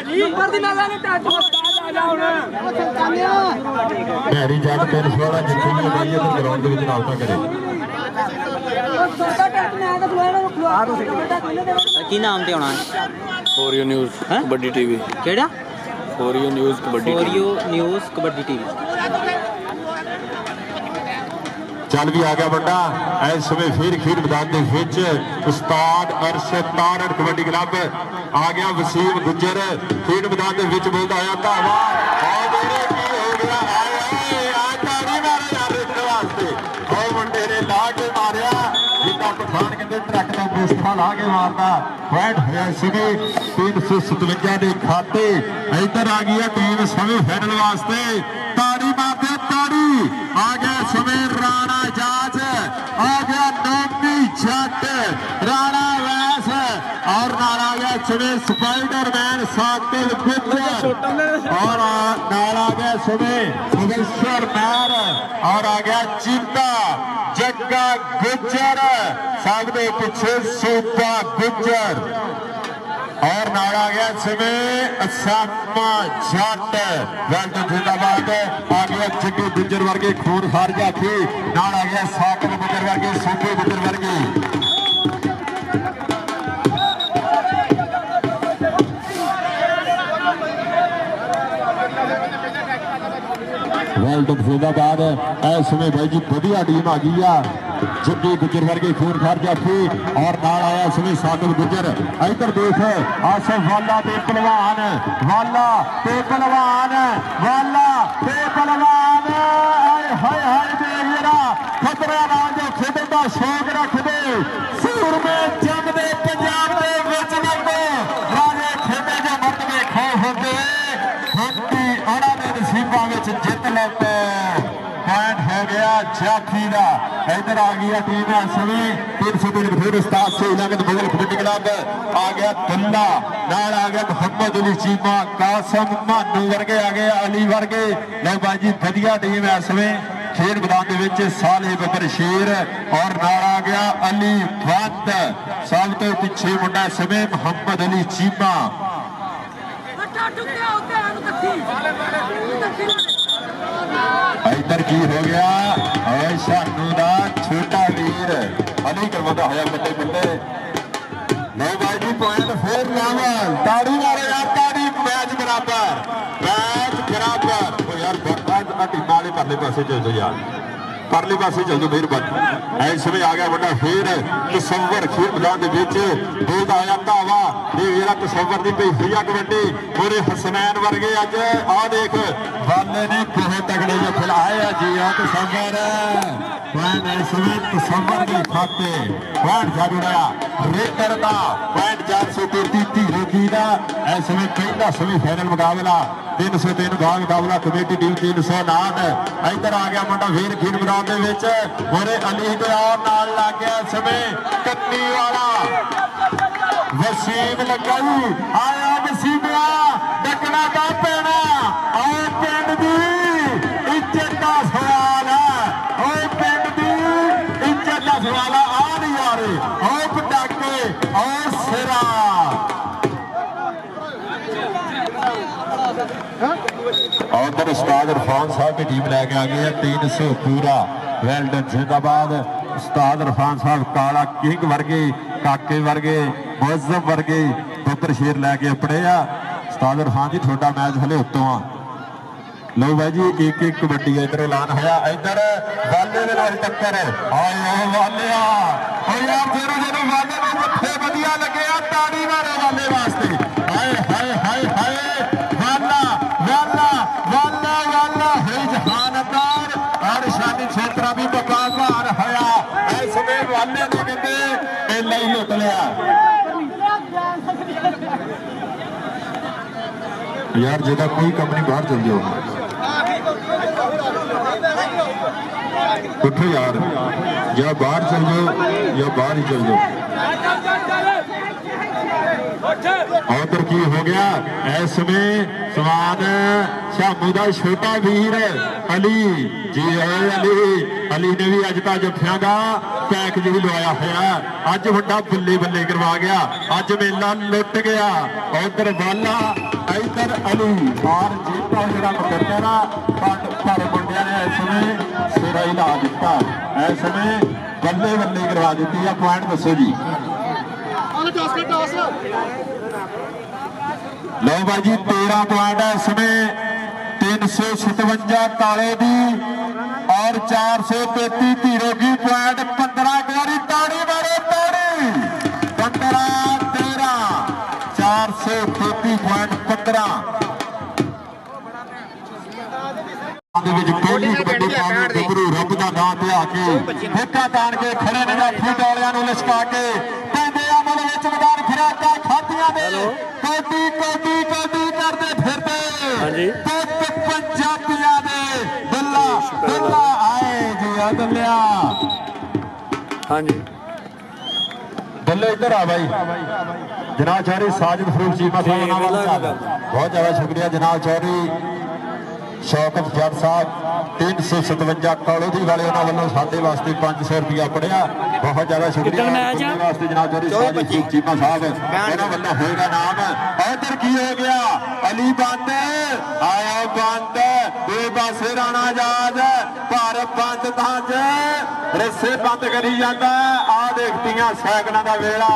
नंबर दी नाला ने टच हैरी जट 300 वाला जितनी भाई तो ग्राउंड के राबता करे की नाम ते होना for you news kabaddi TV केड़ा for you news kabaddi for you news kabaddi TV चल भी आ गया बंदा इस समय फिर खेल मैदान के विच उस्ताद अरशद तारड़ कबड्डी क्लब आ गया वसीम गुज्जर खेल मैदान के विच बोलता आया धावा मुंडे ने ला के मारिया जिदा पठान कहते ट्रक का बोस्ता ला के मारता पॉइंट होया सीगे 357 के खाते इधर आ गई टीम सेमीफाइनल वास्ते ताड़ी मारते ताड़ी आ गया समय राणा जाज आ गया नोमी जट राणा वैस और नाल आ गया समय स्पाइडरमैन साकिब गुज्जर और नाल आ गया समय मुबशर मैर और आ गया चिंता जग्गा गुज्जर सब के पीछे सूपा गुज्जर और नारा गया समय असामा जट वेल्डन जिंदाबाद आ गया जग्गे गुज्जर वर्गे खून हार जाती नारा गया साकिब गुज्जर वर्गे सूपे गुज्जर वर्गे वेल्डन जिंदाबाद इस समय भाई जी बढ़िया टीम आ गई है जग्गे गुज्जर वर्गे खून खार जाफी और नाल आया इसमें साकिब गुज्जर इधर देख आसफ वाला ते पहलवान वाला ते पहलवान वाला ते पहलवान हाय हाय देख जरा खतरा नाल जो खेडन दा शौक रख दे सूर में जमदे पंजाब दे विच लगो राजे खेडे जो मर्द के खौफ होंदे हंती ਉਹਨਾਂ ਦੇ ਨਸੀਬਾਂ ਵਿੱਚ ਜਿੱਤ ਲੈਂਦੇ पॉइंट हो गया जाफी का इधर आ गई टीम असवी 303 फिर उस्ताद से इलाके बगल कबड्डी क्लब आ गया दुल्ला नाल आ गया मोहम्मद अली चीमा कासम मानू वर्गे आ गए अली वर्गे लो भाई जी बढ़िया टीम है इसमें खेल मैदान के विच साले बबर शेर और नाल आ गया अली वंद सब तो पीछे मुंडा इसमें मोहम्मद अली चीमा इधर की हो गया शानू का छोटा वीर अली करवाता होया बल्ले बल्ले नहीं भाई जी पॉइंट फिर लावल ताड़ी मारे यार ताड़ी मैच बराबर ओ यार आज टीम वाले परले पासे चल जाओ यार परले पासे चल जाओ मेहरबानी इस समय आ गया बड़ा फिर तसव्वर खेल मैदान के विच बोलदा आया धावा ये मेरा तसव्वर दी पई हुई कबड्डी पूरे हसनैन वर्गे अज आ देख वाले ने बहुत तगड़े जो खिलाए जी आ तसव्वर पॉइंट इस समय तसव्वर के खाते पॉइंट जरूरया रेकर का पॉइंट 433 रोगी का इस समय पहला सेमीफाइनल मुकाबला 303 भाग मुकाबला कमेटी टीम 309 इधर आ गया मुंडा वीर खेल मैदान के विच मोरे अली ते और नाल लग गया समय कन्नी वाला वसीम लगाई आया वसीमिया डकना का पैना और पिंड दी इज्जत का सवाल है और पिंड दी इज्जत का सवाल आ नहीं आ रही और पटाके और सिरा और उधर उस्ताद इरफान साहब की टीम लेके आ गई है 300 पूरा वेल्डन जिंदाबाद उस्ताद इरफान साहब काला किंग वर्गे काके वर्गे मुअज्जम वर्गे बबर शेर लैके अपने आ उस्ताद इरफान जी थोड़ा मैच हले उत्तों आ लो भाई जी एक एक कबड्डी इधर ऐलान होया इधर वाले दे नाल टक्कर आए वाले ओ यार जेरो जेरो वाले नूं मत्थे वधिया लगे ताड़ी मारे वाले वास्ते हाय हाय हाय हाय वाला वाला वाला वाला है जहानदार और शानी क्षेत्र भी बकाबार होया इस समय वाले ने कहते पहले ही लुट लिया यार जेदा कोई कंपनी बाहर चल जाओ उठो यार या बाहर चल जाओ या बाहर ही चल जाओ उधर की हो गया इसमें सवाद शामू का छोटा वीर अली जी अली ने भी अज तो जफिया का पैक जी लवाया होया अज वड्डा बल्ले बल्ले करवा गया अज मेला लुट गया उधर वाला इधर अली और जीता जरा मुकद्दरा पर मुंडिया ने इसमें सिरा ही ला दिता इसमें बल्ले बल्ले करवा दी है पॉइंट दसो जी लो भाई जी 13 पॉइंट है इसमें 357 काले दी और 433 तीरों की पॉइंट 15 गाड़ी ताड़ी मारो ताड़ी 15 13 433 पॉइंट 15 ਪਹਿਲੀ ਕਬੱਡੀ ਪਾਉਣ ਗੱਭਰੂ ਰੱਬ ਦਾ ਨਾਂ ਤੇ ਆ ਕੇ ਫੇਕਾ ਤਾਣ ਕੇ ਖੜੇ ਨੇ ਲਾਠੀ ਡੋਲਿਆਂ ਨੂੰ ਲਿਸ਼ਕਾ ਕੇ ਪੈਂਦੇ ਅਮਲ ਵਿੱਚ ਮੈਦਾਨ ਖਰਾਕਾ ਖਾਤੀਆਂ ਦੇ ਕੋਟੀ ਕੋਟੀ ਕੋਟੀ ਕਰਦੇ ਫਿਰਦੇ ਹਾਂਜੀ ਪੰਜਾਬੀਆਂ ਦੇ ਬੱਲਾ ਆਏ ਜੀ ਆ ਦੱਲਿਆ ਹਾਂਜੀ ਬੱਲੇ ਇੱਧਰ ਆ ਬਾਈ ਜਨਾਬ ਚੌਧਰੀ ਸਾਜਿਦ ਫਰੂਕ ਚੀਮਾ ਸਾਹਿਬ ਨਾਲ ਬਹੁਤ ਜ਼ਿਆਦਾ ਸ਼ੁਕਰੀਆ ਜਨਾਬ ਚੌਧਰੀ शौकत जट साहब 357 कौलोधी वाले उन्होंने वालों साडे वास्ते 500 रुपया पड़िया बहुत ज्यादा शुक्रिया वास्ते जनाब चौधरी चीमा साहब इन्होंने वालों होएगा नाम इधर की हो गया अली बंद आया बंद बेबसे राणा आजाद पर बंद ताज रस्से बंद करी जाता आ देखतियां सैकड़ों का वेला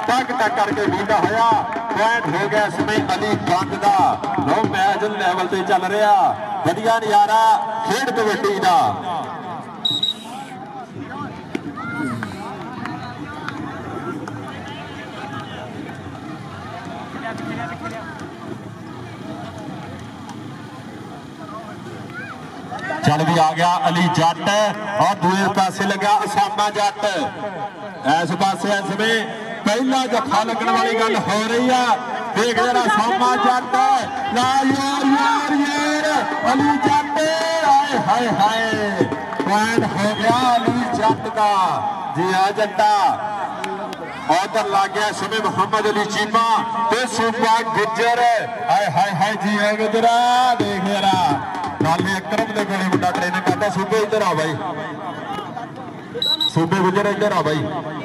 टक टक करके बीता होया पॉइंट हो गया इसमें अली बंद का लो मैच लैवल से चल रहा वधिया नजारा खेड कबड्डी का चल भी आ गया अली जट और दूसरे पासे लगा असामा जट इस पासे इसमें पहला जफा लगने वाली गल हो रही है देख जरा असामा जट ना यार यार यार अली जट हाय हाय हाय पॉइंट हो गया अली जट का जी आ जट्टा उधर लग गया इसमें मोहम्मद अली चीमा ते सूबा गुजर हाय हाय हाय जी है गुजरा देख जरा नाले अकरम दे कोले मुंडा ट्रेनिंग करता सूबे इधर आ भाई सूबे गुजर इधर आ भाई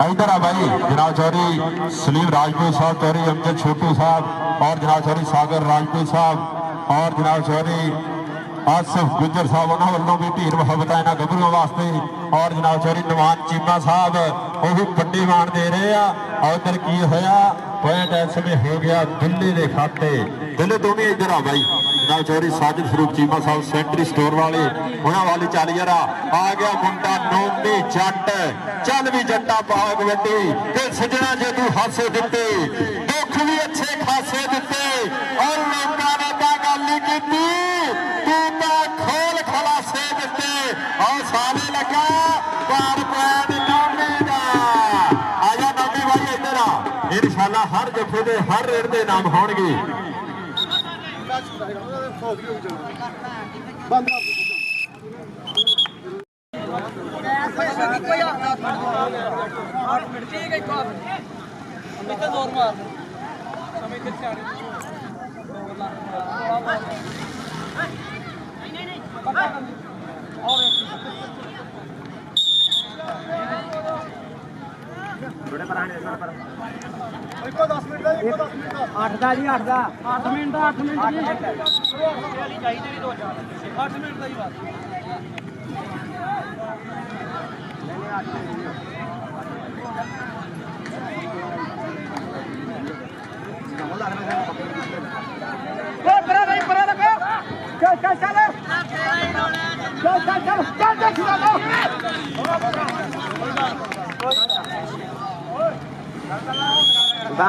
इधर आ भाई जनाब चौधरी सलीम राजपूत साहब चौधरी अमजद छोटू साहब और जनाब चौधरी सागर राजपूत साहब और जनाब चौधरी आसिफ गुजर साहब उन्होंने वालों भी ढेर मुहब्बत है इन्होंने गभरूओं वास्ते और जनाब चौधरी नवान चीमा साहब वो भी बड़ी मान दे रहे हैं और उधर की होया पॉइंट इस समय हो गया दिल्ली के खाते दिल्ली तो भी इधर आ भाई जनाब चौधरी साजिद फरूक चीमा साहब सेंट्री स्टोर वाले उन्होंने वाली चल जरा आ गया मुंडा नोमी जट चल भी जट्टा पा कबड्डी ते सजना जे तू हासे दिते दुख भी अच्छे खासे दिते और लोगों ने तो गल नहीं की तू तो खोल खलासे दिते और साले लगा बार पॉइंट नोमी दा आजा नोमी भाई इधर आ इंशाल्लाह हर जफे दे हर रेड दे नाम होणगे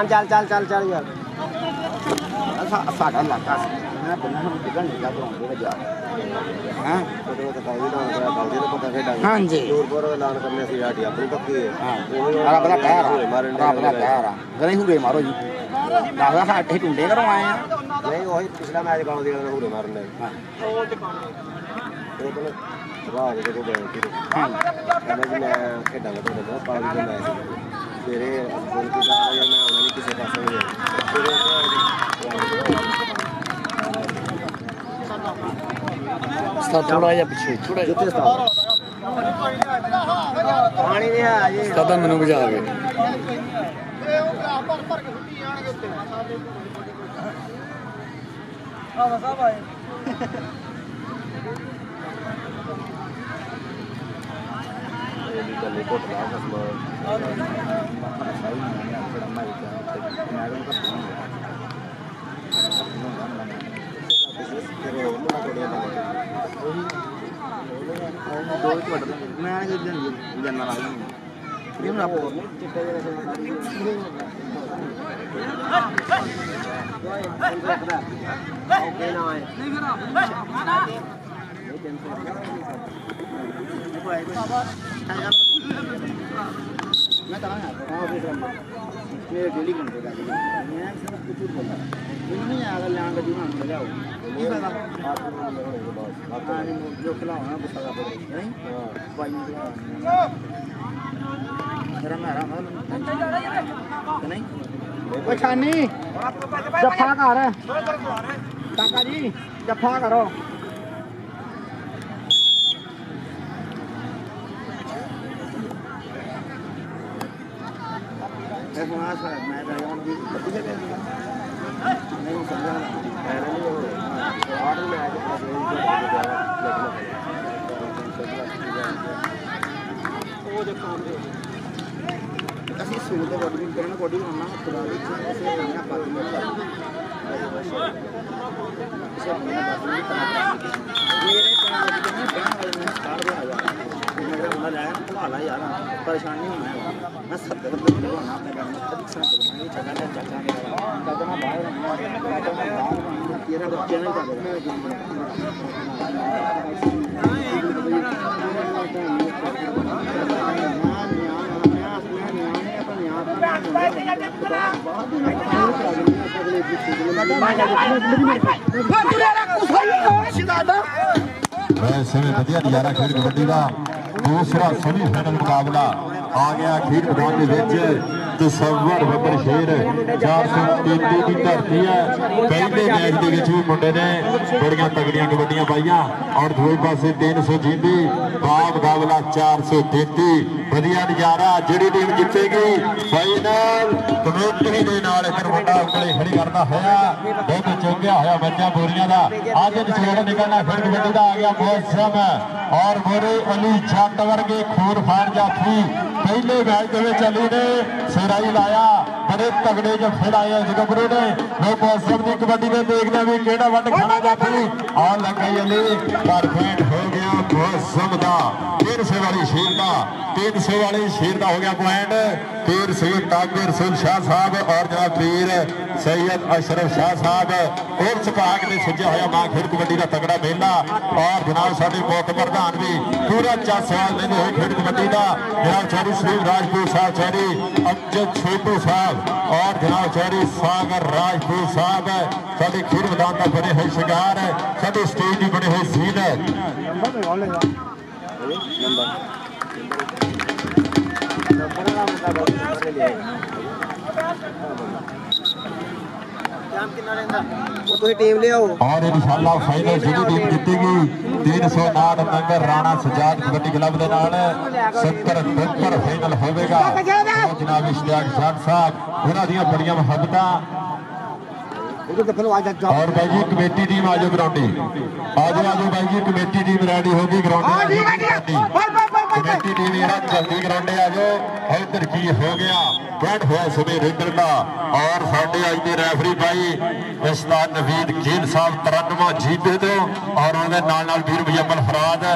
चल चल चल चल यार साडा इलाका मैं पहले हम निकल नहीं जा ग्राउंड जा हां तो कॉलेज का कॉलेज को पता है हां जी दूर पर ऐलान करने से गाड़ी अपनी पक्की है हां अरे बड़ा कहर बड़ा कहर गरे हुए मारो जी दादा साठे टुंडे करो आए हैं नहीं वही पिछला मैच गांव दे हुए मारने हां ਉਹ ਤਾਂ ਰਾਤ ਦੇ ਕੋਲ ਗਏ ਸੀ ਕਹਿੰਦਾ ਜੀ ਮੈਂ ਖੇਡਾਂਗਾ ਤੁਹਾਡੇ ਨਾਲ ਪਾਲੀ ਦੇ ਮੈਚ ਸਵੇਰੇ ਫੋਨ ਕੀਤਾ ਯਾਰ ਮੈਂ ਆਉਣਾ ਨਹੀਂ ਕਿਸੇ ਪਾਸੇ ਨਹੀਂ ਉਸਤਾਦ ਥੋੜਾ ਜਿਹਾ ਪਿੱਛੇ ਥੋੜਾ ਜਿਹਾ ਜਿੱਥੇ ਸਟਾਰ ਪਾਣੀ ਨਹੀਂ ਆ ਜੀ ਉਸਤਾਦ ਮੈਨੂੰ ਬੁਝਾ ਕੇ ਚੱਲੇ ਕੋਟ ਲਾ ਸਮਾਨ ਮੈਂ ਜੰਨਾ ਲਾ ਇਹ ਨਾ ਪੋ ਚਿੱਟੇ ਓਕੇ ਨਾ ਹੈ ਨਹੀਂ मैं करा मेरे डेली घंटे का मैं सिर्फ कुछ बोला मैंने नहीं आया लैंड का जीवन ले जाओ ये फायदा जो खिलाओ ना गुस्सा कर नहीं भाई मेरा मेरा नहीं ओए छानी जफा कर काका जी जफा करो मैं नहीं समझा ਅਸੀਂ ਸੂਟ ਦਾ ਬੋਡੀ ਕਰਨ ਬੋਡੀ ਬਣਾਉਣਾ ਖੁਦਾ ਦੀ ਇੱਛਾ ਕਿਸੇ ਬਣਾਉਣਾ ਬਾਕੀ ਮੇਰੇ ਭਲਾ ਯਾਰ ਪਰੇਸ਼ਾਨ ਨਹੀਂ ਹੋਣਾ ਮੈਂ 70 ਰੁਪਏ ਕਿਲੋ ਹੋਣਾ ਆਪਣੇ ਘਰ में कभी साथ बनाएंगे जगह ना चाचा के चाचा ना बाहर तेरा बच्चे नहीं वैसे में वधिया नज़ारा खेल कबड्डी का दूसरा सेमीफाइनल मुकाबला आ गया खेल मैदान के विच तसव्वुर बब्बर शेर 433 की धरती है पहले मैच के विच भी मुंडे ने बड़ियां तगड़ियां कबड्डियां पाइयां और दूसरे पासे 300 जीती बा मुकाबला 433 वधिया नज़ारा जिहड़ी टीम जितेगी फाइनल कमेटी दे नाल इधर मुंडा उंगली खड़ी करदा होया दुध चुंगिया होया बच्चा बोरियां दा अज निचोड़ निकलना फिर कबड्डी दा आ गया मौसम और मोरे अली जट वर्गे खून फार जाफी पहले मैच के अली ने सिराई लाया बड़े तगड़े जो फिर आए जगबरू ने लोग मौसम की कबड्डी में देखना भी केड़ा वट खाना जाफी और लग गई अली परफेक्ट हो गया मौसम का 300 वाली शेर का 300 वाली शेर का हो गया पॉइंट पीर सैयद ताकिर रसूल शाह साहब और जनाब पीर सैयद अशरफ शाह साहब और सुभाग ने सज्जा होया मां खेल कबड्डी का तगड़ा मेला और जनाब साडे मुख प्रधान भी पूरा 4 साल लेंदे होए खेल कबड्डी का जनाब चौधरी श्री राजपूत साहब चौधरी अमजद छोटू साहब और जनाब चौधरी सागर राजपूत साहब साडे खेल मैदान का बने हुए शिंगार साडे स्टेज की बने हुए सीन टीम ले आओ और इंशाअल्लाह फाइनल जी टीम जीतेगी 309 नंबर राणा सजाद कबड्डी क्लब के नाल 70 नंबर फाइनल होवेगा जनाब इश्तियाक खान साहब उन्हां दी बड़ियां मुहब्बतां और भाई जी कमेटी टीम आजो ग्राउंडी आजो भाई जी कमेटी टीम रेडी होगी ग्राउंडी कमेटी टीम जल्दी ग्राउंडे आजो इधर की हो गया बैठ हुआ समय रेडर का और साढ़े अज के रैफरी भाई उस्ताद नवीद खेल साहब 93 जीते तो और उन्होंने नाल वीर मुजम्मल फराद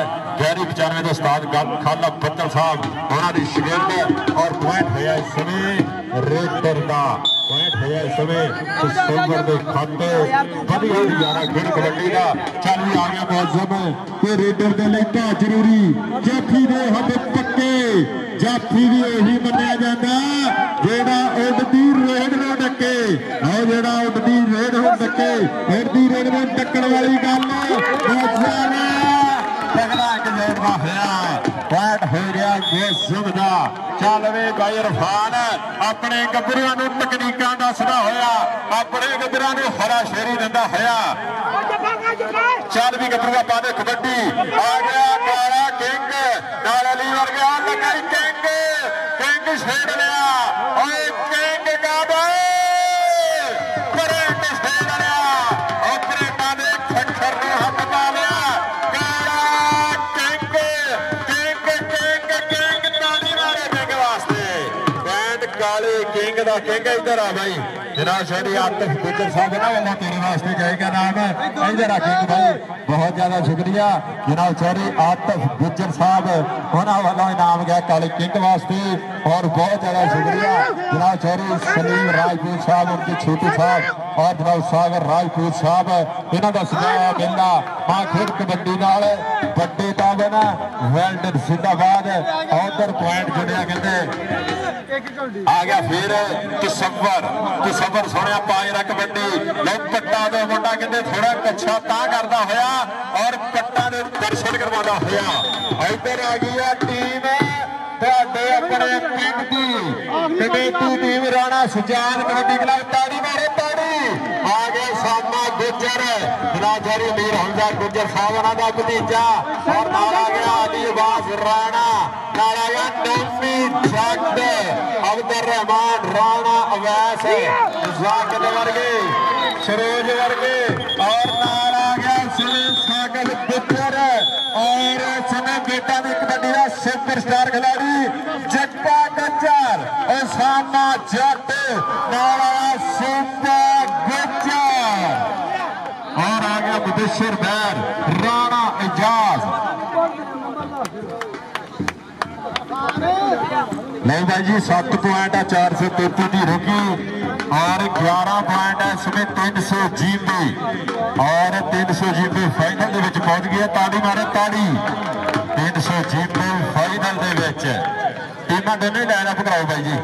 गहरी 95 तो उस्ताद खाला बत्तल साहब उन्होंने शिगिर्द और पॉइंट होया इस समय रेडर का पॉइंट होया इस समय तसव्वुर दे खाते वधिया नज़ारा खेल कबड्डी का चल भी आ गया मौसम ते रेडर दे लई बहुत जरूरी जाफी दे हद पक्के जाफी भी यही मन्निया जाता जेड़ा उड़दी रेड में डके और जेड़ा उड़दी रेड हो डके उड़दी रेड में टक्कर वाली गल ਪੁਆਇੰਟ ਹੋ ਗਿਆ ਗੁਰਸੁਖ ਦਾ। ਚੱਲ ਵੇ ਬਾਈ ਇਰਫਾਨ ਆਪਣੇ ਗੱਭਰੂਆਂ ਨੂੰ ਤਕਨੀਕਾਂ ਦੱਸਦਾ ਹੋਇਆ, ਆਪਣੇ ਗੱਭਰੂਆਂ ਨੂੰ ਹਰਾ ਸ਼ੇਰੀ ਦਿੰਦਾ ਹੋਇਆ। ਚੱਲ ਵੀ ਗੱਭਰੂਆ ਪਾ ਦੇ ਕਬੱਡੀ। ਆ ਗਿਆ ਕਾਲਾ ਕਿੰਗ ਨਾਲ ਅਲੀ ਵਰਗਾ ਲੱਗਾ ਕਿੰਗ, ਕਿੰਗ ਛੇੜ ਲਿਆ। ਓਏ ਕਿੰਗ ਕਾਬਾ ਕਰੰਟ ਛੇੜ ਲਿਆ। ਆਪਰੇਟਾਂ ਦੇ ਖੱਖਰ ਨੂੰ ਹੱਥ ਪਾ ਲਿਆ। ਕਾਲਾ ਕਿੰਗ, ਕਿੰਗ ਕਿੰਗ ਕਿੰਗ ਤਾਲੀ ਮਾਰੇ ਕਿੰਗ ਵਾਸਤੇ। ਬੈਂਡ ਕਾਲੇ ਕਿੰਗ ਦਾ ਕਿੰਗ ਇੱਧਰ ਆ ਬਾਈ ਜਨਾਬ ਸ਼ਹਿਰੀ ਆਤਿਫ ਗੁੱਜਰ ਸਾਹਿਬ ਨਾ ਵੱਲੋਂ ਤੇਰੇ ਵਾਸਤੇ ਜਾਏਗਾ ਨਾਮ। ਇੱਧਰ ਆ ਕਿੰਗ ਬਾਈ, ਬਹੁਤ ਜ਼ਿਆਦਾ ਸ਼ੁਕਰੀਆ ਜਨਾਬ ਸ਼ਹਿਰੀ ਆਤਿਫ ਗੁੱਜਰ ਸਾਹਿਬ, ਉਹਨਾਂ ਵੱਲੋਂ ਇਨਾਮ ਗਿਆ ਕਾਲੇ ਕਿੰਗ ਵਾਸਤੇ। और बहुत ज्यादा शुक्रिया जनाब शहरी सलीम राजपूत साहब, उनके छोटू साहब और जनाब सागर राजपूत साहब, इन्हों का सजाया मेला आखिर कबड्डी नाल बड़े ताबे ना वेल्डन सिंधाबाद। उधर पॉइंट जुड़िया कहते आ गया फिर तसव्वर सोनिया पाए रख कबड्डी लो पट्टा दो मुंडा कहते थोड़ा कच्छा ता करता होया और पट्टा ने दर्शन करवाता होया। इधर आ गई टीम अपने पिंड की committee team Rana Sujan kabaddi club. ताड़ी मारे ताड़ी। आ गए सामा गुज्जर जनाजारी मीर हमजा गुज्जर साहब का भतीजा और नाल आ गया अली अब्बास राणा, नाल आ गया नौमी जट अब्दुल रहमान राणा अवैस जाकिर वर्गे सरोज वर्गे और नाल आ गया सुनील सागल गुज्जर और समय बेटा की कबड्डी का सुपरस्टार खिलाड़ी जट्टा गुज्जर और सामा जट नाला सुपर गुज्जर और आ गया मुदस्सिर बैर राणा एजाज। नहीं भाई जी 7 पॉइंट है 433 की रुकी और 11 पॉइंट है इसमें 300 जीबी और 300 जीबी फाइनल दे विच पहुंच गया। ताड़ी मारे ताड़ी 300 जीबी फाइनल दे विच टीमां दोनों लाइन अप कराओ भाई जी।